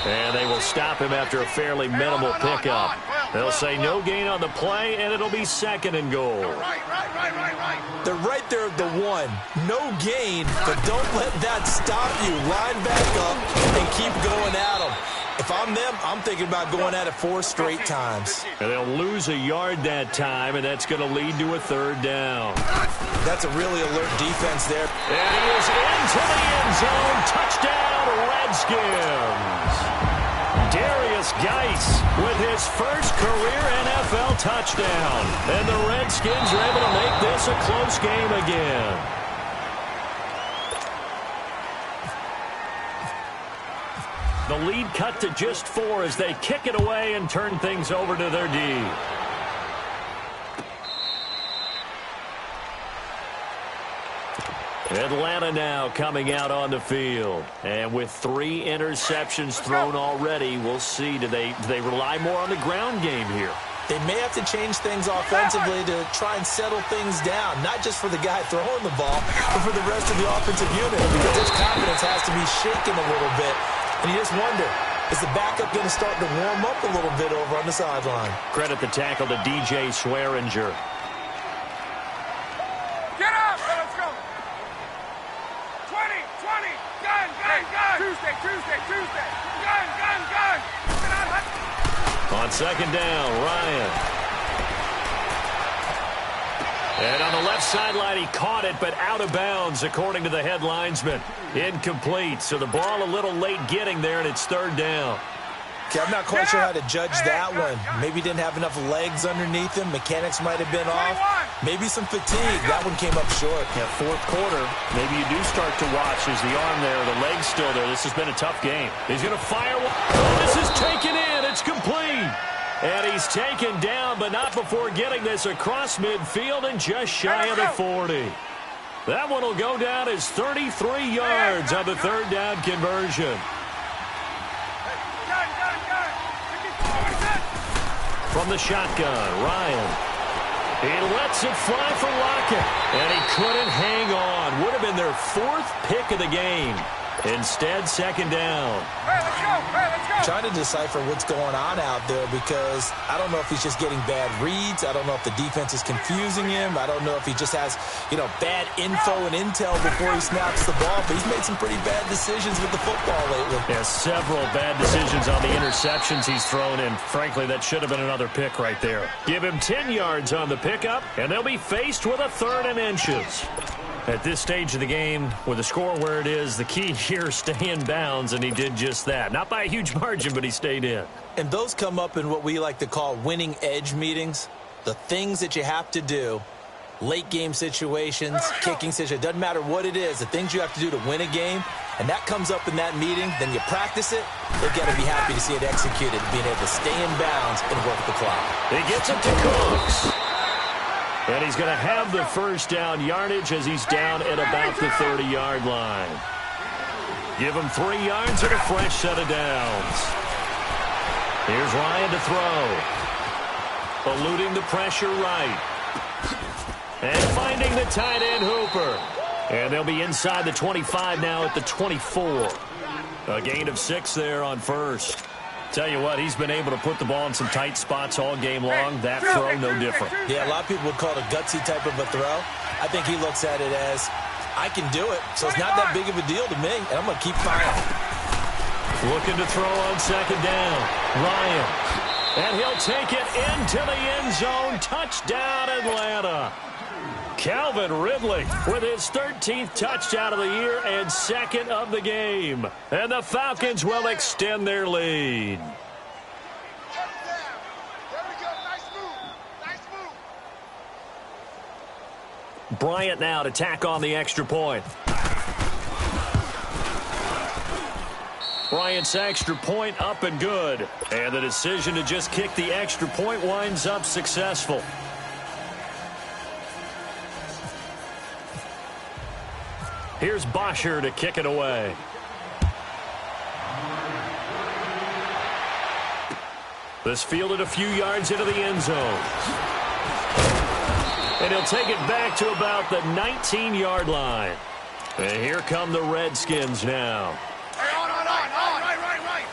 And they will stop him after a fairly minimal pickup. They'll say no gain on the play, and it'll be 2nd and goal. They're right there at the 1. No gain, but don't let that stop you. Line back up and keep going at them. If I'm them, I'm thinking about going at it 4 straight times. And they'll lose a yard that time, and that's going to lead to a 3rd down. That's a really alert defense there. And he is into the end zone. Touchdown, Redskins. Darius Geis with his first career NFL touchdown. And the Redskins are able to make this a close game again. The lead cut to just 4 as they kick it away and turn things over to their D. Atlanta now coming out on the field. And with 3 interceptions thrown already, we'll see. Do they rely more on the ground game here? They may have to change things offensively to try and settle things down, not just for the guy throwing the ball, but for the rest of the offensive unit, because his confidence has to be shaken a little bit. And you just wonder, is the backup going to start to warm up a little bit over on the sideline? Credit the tackle to DJ Swearinger. Get up! Let's go! 20! Gun! Tuesday! Gun! On 2nd down, Ryan. And on the left sideline, he caught it, but out of bounds, according to the head linesman. Incomplete, so the ball a little late getting there, and it's third down. Okay, I'm not quite sure how to judge that one. Maybe he didn't have enough legs underneath him. Mechanics might have been off. Maybe some fatigue. That one came up short. Yeah, fourth quarter, maybe you do start to watch as the arm there, the leg's still there. This has been a tough game. He's going to fire one. Oh, this is taken in. It's complete. And he's taken down, but not before getting this across midfield and just shy of the 40. That one will go down as 33 yards on the third down conversion. From the shotgun, Ryan. He lets it fly for Lockett, and he couldn't hang on. Would have been their fourth pick of the game. Instead, second down. Hey, let's go. Hey, let's go. Trying to decipher what's going on out there because I don't know if he's just getting bad reads. I don't know if the defense is confusing him. I don't know if he just has, bad info and intel before he snaps the ball. But he's made some pretty bad decisions with the football lately. Yeah, several bad decisions on the interceptions he's thrown in. Frankly, that should have been another pick right there. Give him 10 yards on the pickup, and they'll be faced with a 3rd and inches. At this stage of the game, with the score where it is, the key here, stay in bounds, and he did just that. Not by a huge margin, but he stayed in. And those come up in what we like to call winning edge meetings. The things that you have to do, late game situations, kicking situations, doesn't matter what it is, the things you have to do to win a game, and that comes up in that meeting, then you practice it, they've got to be happy to see it executed, being able to stay in bounds and work the clock. He gets it to Cooks. And he's going to have the first down yardage as he's down at about the 30-yard line. Give him 3 yards and a fresh set of downs. Here's Ryan to throw. Eluding the pressure right. And finding the tight end Hooper. And they'll be inside the 25 now at the 24. A gain of 6 there on first. Tell you what, he's been able to put the ball in some tight spots all game long. That throw, no different. Yeah, a lot of people would call it a gutsy type of a throw. I think he looks at it as, I can do it, so it's not that big of a deal to me, and I'm going to keep firing. Looking to throw on second down. Ryan. And he'll take it into the end zone. Touchdown, Atlanta. Calvin Ridley with his 13th touchdown of the year and 2nd of the game. And the Falcons will extend their lead. There we go. Nice move. Nice move. Bryant now to tack on the extra point. Bryant's extra point up and good. And the decision to just kick the extra point winds up successful. Here's Bosher to kick it away. This fielded a few yards into the end zone. And he'll take it back to about the 19-yard line. And here come the Redskins now. Hey, on. Right.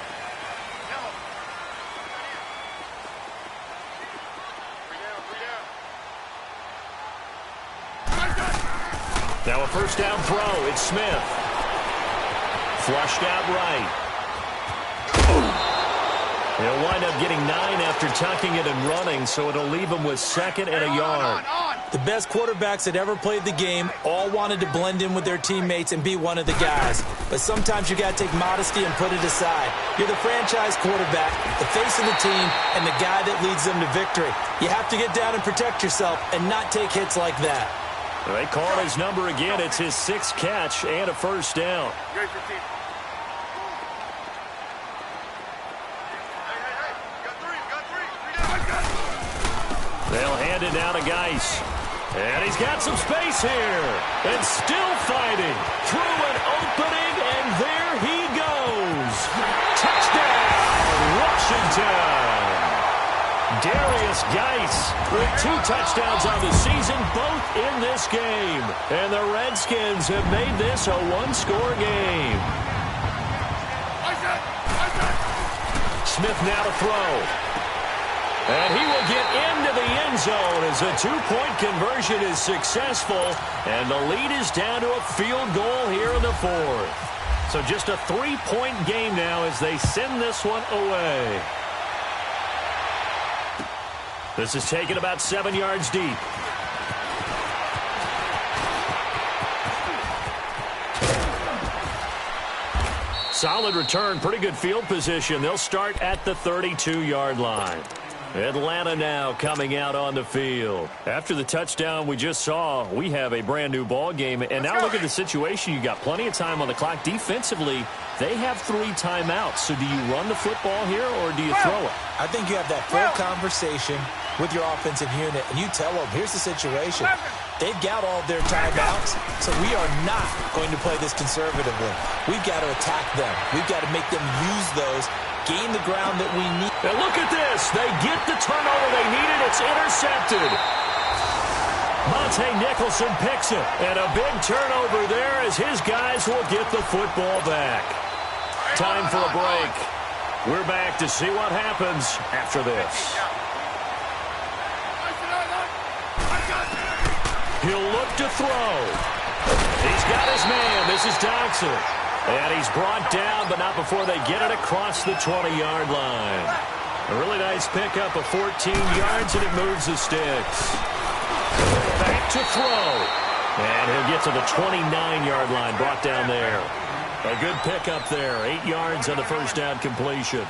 Now a first down throw. It's Smith. Flushed out right. He'll wind up getting 9 after tucking it and running, so it'll leave him with 2nd and a yard. The best quarterbacks that ever played the game all wanted to blend in with their teammates and be one of the guys. But sometimes you got to take modesty and put it aside. You're the franchise quarterback, the face of the team, and the guy that leads them to victory. You have to get down and protect yourself and not take hits like that. They call his number again. It's his 6th catch and a first down. They'll hand it down to Geis. And he's got some space here. And still fighting through an opening, and there he goes. Touchdown, Washington. Darius Geis with 2 touchdowns on the season, both in this game. And the Redskins have made this a 1-score game. Smith now to throw. And he will get into the end zone as a 2-point conversion is successful. And the lead is down to a field goal here in the 4th. So just a 3-point game now as they send this one away. This is taken about 7 yards deep. Solid return, pretty good field position. They'll start at the 32-yard line. Atlanta now coming out on the field. After the touchdown we just saw, we have a brand new ball game. And now look at the situation. You got plenty of time on the clock. Defensively, they have 3 timeouts. So do you run the football here or do you throw it? I think you have that full conversation with your offensive unit, and you tell them, here's the situation. They've got all their timeouts, so we are not going to play this conservatively. We've got to attack them. We've got to make them use those, gain the ground that we need. And look at this. They get the turnover they needed. It's intercepted. Monte Nicholson picks it. And a big turnover there as his guys will get the football back. Time for a break. We're back to see what happens after this. He'll look to throw. He's got his man. This is Dodson. And he's brought down, but not before they get it across the 20-yard line. A really nice pickup of 14 yards, and it moves the sticks. Back to throw. And he'll get to the 29-yard line, brought down there. A good pickup there. 8 yards on the first down completion.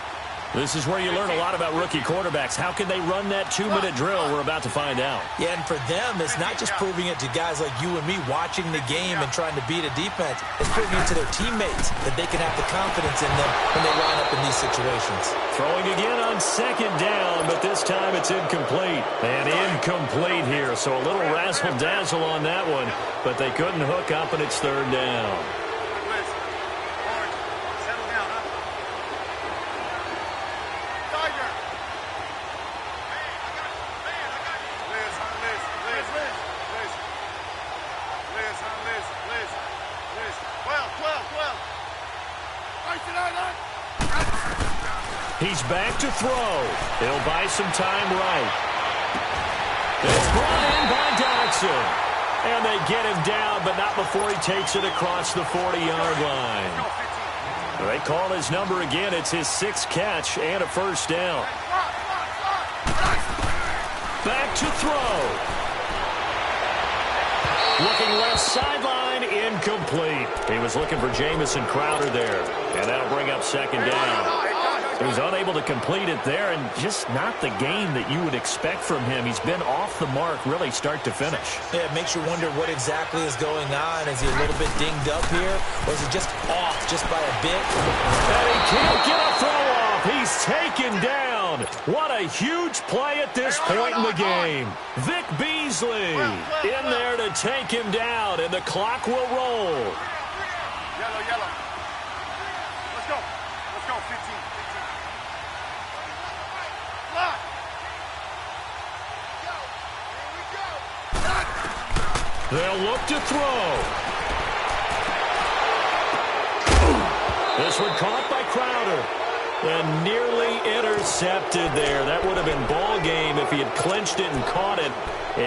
This is where you learn a lot about rookie quarterbacks. How can they run that 2-minute drill? We're about to find out. Yeah, and for them, it's not just proving it to guys like you and me watching the game and trying to beat a defense. It's proving it to their teammates that they can have the confidence in them when they line up in these situations. Throwing again on second down, but this time it's incomplete. And incomplete here, so a little razzle-dazzle on that one, but they couldn't hook up, and it's third down. He's back to throw. He'll buy some time right. It's brought in by Dodson. And they get him down, but not before he takes it across the 40-yard line. They call his number again. It's his 6th catch and a first down. Back to throw. Looking left sideline, incomplete. He was looking for Jamison Crowder there. And that'll bring up second down. He was unable to complete it there, and just not the game that you would expect from him. He's been off the mark really start to finish. Yeah, it makes you wonder what exactly is going on. Is he a little bit dinged up here, or is he just off just by a bit? And he can't get a throw off. He's taken down. What a huge play at this point in the game. Vic Beasley in there to take him down, and the clock will roll. Yellow, yellow. Let's go. Let's go, 15. They'll look to throw. This one caught by Crowder. And nearly intercepted there. That would have been ball game if he had clinched it and caught it.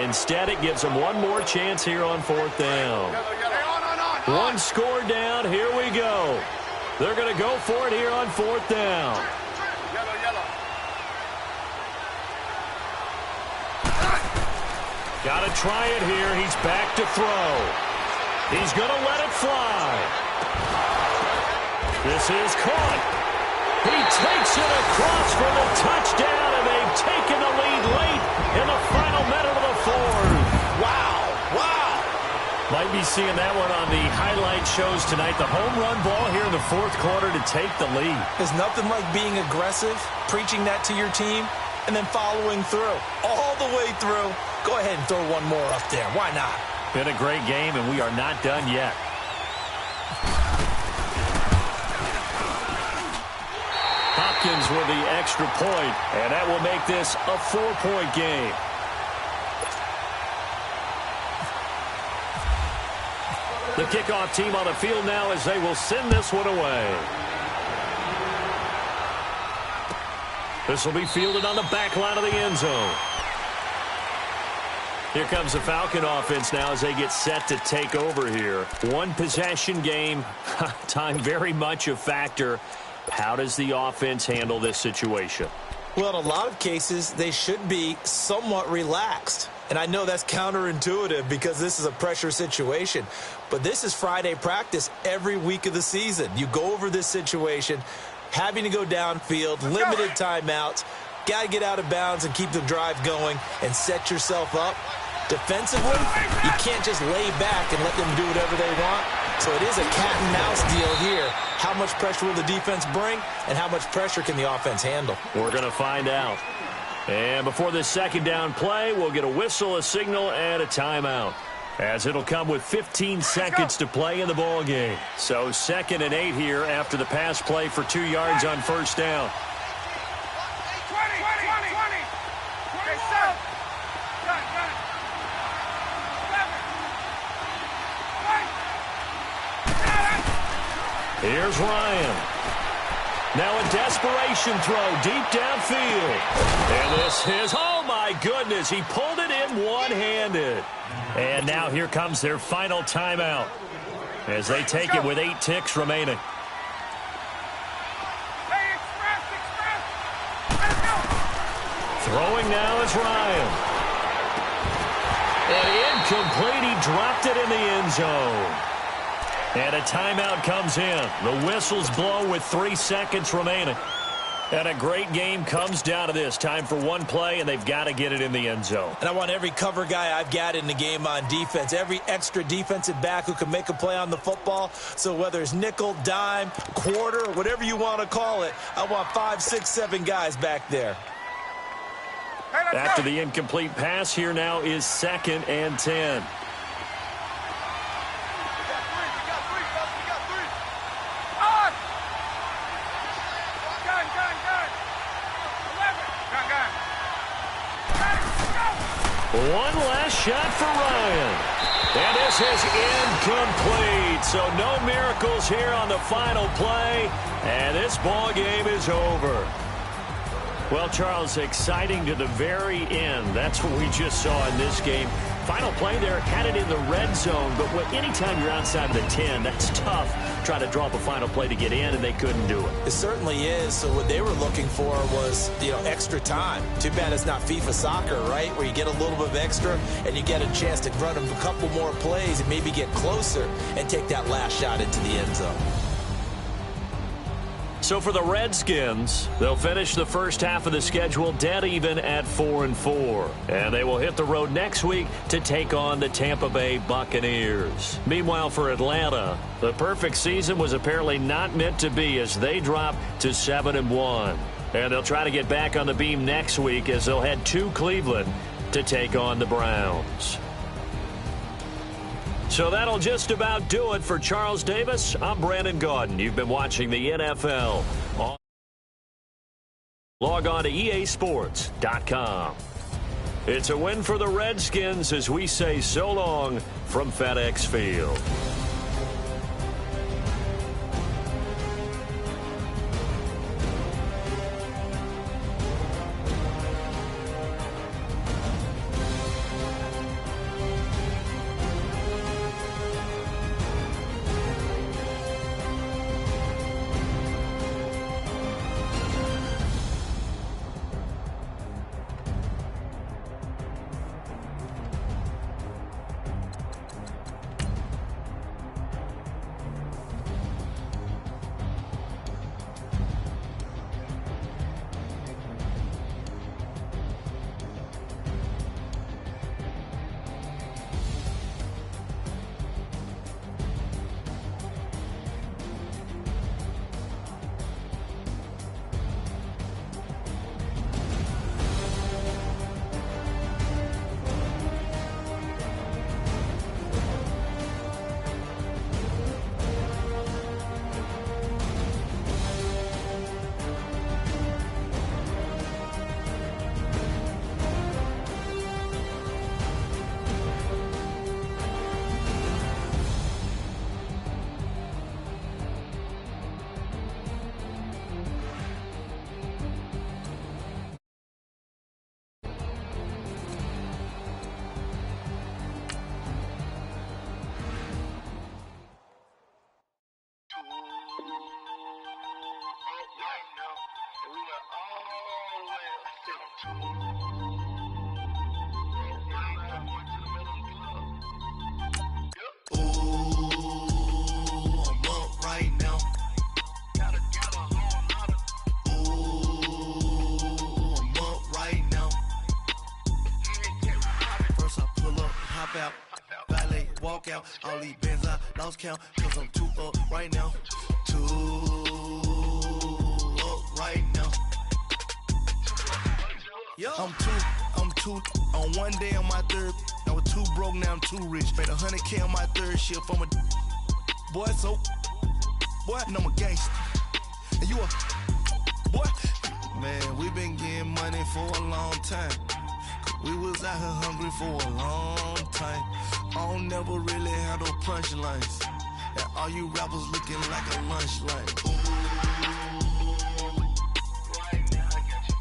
Instead, it gives him one more chance here on 4th down. One score down. Here we go. They're going to go for it here on 4th down. Got to try it here. He's back to throw. He's going to let it fly. This is caught. He takes it across for the touchdown, and they've taken the lead late in the final minute of the 4th. Wow. Wow. Might be seeing that one on the highlight shows tonight. The home run ball here in the 4th quarter to take the lead. There's nothing like being aggressive, preaching that to your team, and then following through. All the way through. Go ahead and throw one more up there. Why not? Been a great game, and we are not done yet. Hopkins with the extra point, and that will make this a 4-point game. The kickoff team on the field now as they will send this one away. This will be fielded on the back line of the end zone. Here comes the Falcon offense now as they get set to take over here. One possession game. Time very much a factor. How does the offense handle this situation? Well, in a lot of cases, they should be somewhat relaxed. And I know that's counterintuitive because this is a pressure situation. But this is Friday practice every week of the season. You go over this situation, having to go downfield, limited timeouts, got to get out of bounds and keep the drive going and set yourself up. Defensively, you can't just lay back and let them do whatever they want. So it is a cat-and-mouse deal here. How much pressure will the defense bring, and how much pressure can the offense handle? We're going to find out. And before this second down play, we'll get a whistle, a signal, and a timeout, as it'll come with 15 seconds to play in the ball game. So 2nd and 8 here after the pass play for 2 yards on first down. 20. Okay, set. Gun. 11. Here's Ryan. Now a desperation throw deep downfield. And this is, oh my goodness, he pulled it in one-handed. And now here comes their final timeout as they take it with 8 ticks remaining. Hey, express. Let's go. Throwing now is Ryan. And incomplete, he dropped it in the end zone. And a timeout comes in. The whistles blow with 3 seconds remaining. And a great game comes down to this. Time for one play, and they've got to get it in the end zone. And I want every cover guy I've got in the game on defense, every extra defensive back who can make a play on the football. So whether it's nickel, dime, quarter, whatever you want to call it, I want 5, 6, 7 guys back there. Hey, let's After go. the incomplete pass, here now is 2nd and 10. On. Gun. 11. Gun. One last shot for Ryan. And this is incomplete. So no miracles here on the final play. And this ball game is over. Well, Charles, exciting to the very end. That's what we just saw in this game. Final play there, headed in the red zone. But anytime you're outside of the 10, that's tough. Trying to draw up a final play to get in, and they couldn't do it. It certainly is. So what they were looking for was, extra time. Too bad it's not FIFA soccer, right? Where you get a little bit of extra and you get a chance to run a couple more plays and maybe get closer and take that last shot into the end zone. So for the Redskins, they'll finish the first half of the schedule dead even at 4-4. And they will hit the road next week to take on the Tampa Bay Buccaneers. Meanwhile, for Atlanta, the perfect season was apparently not meant to be as they drop to 7-1. And they'll try to get back on the beam next week as they'll head to Cleveland to take on the Browns. So that'll just about do it for Charles Davis. I'm Brandon Gaudin. You've been watching the NFL. Log on to easports.com. It's a win for the Redskins as we say so long from FedEx Field. Out, valet, walk out, all these bands I lost count, cause I'm too up right now, too up right now. Yo. I'm two, on one day on my third, I was too broke, now I'm too rich, made 100K on my third shift, I'm a boy, so, boy, and I'm a gangster, and you a, boy, man, we been getting money for a long time. We was out here hungry for a long time. I don't never really handle punchlines. And all you rappers looking like a lunch line. Right now, I got you.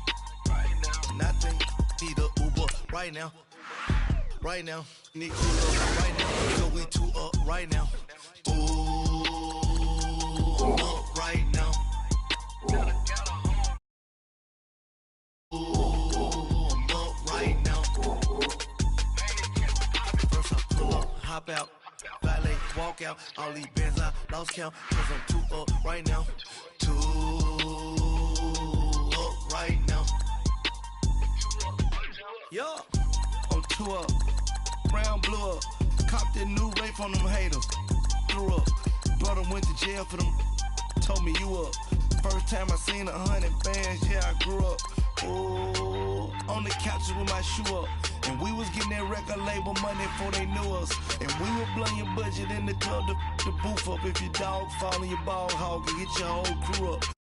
Right now. And I think need a Uber right now. Right now. Need Uber right now. So we two up right now. Ooh, up right now. Hop out, valet, walk out, all these bands I lost count, cause I'm too up right now, too up right now. Yo, I'm too up, brown blew up, copped that new rape on them haters, threw up, brother went to jail for them, told me you up, first time I seen 100 bands, yeah I grew up, ooh, on the couches with my shoe up. And we was getting that record label money before they knew us. And we were blowing your budget in the club to boof up. If your dog fall in your ball hog and get your whole crew up.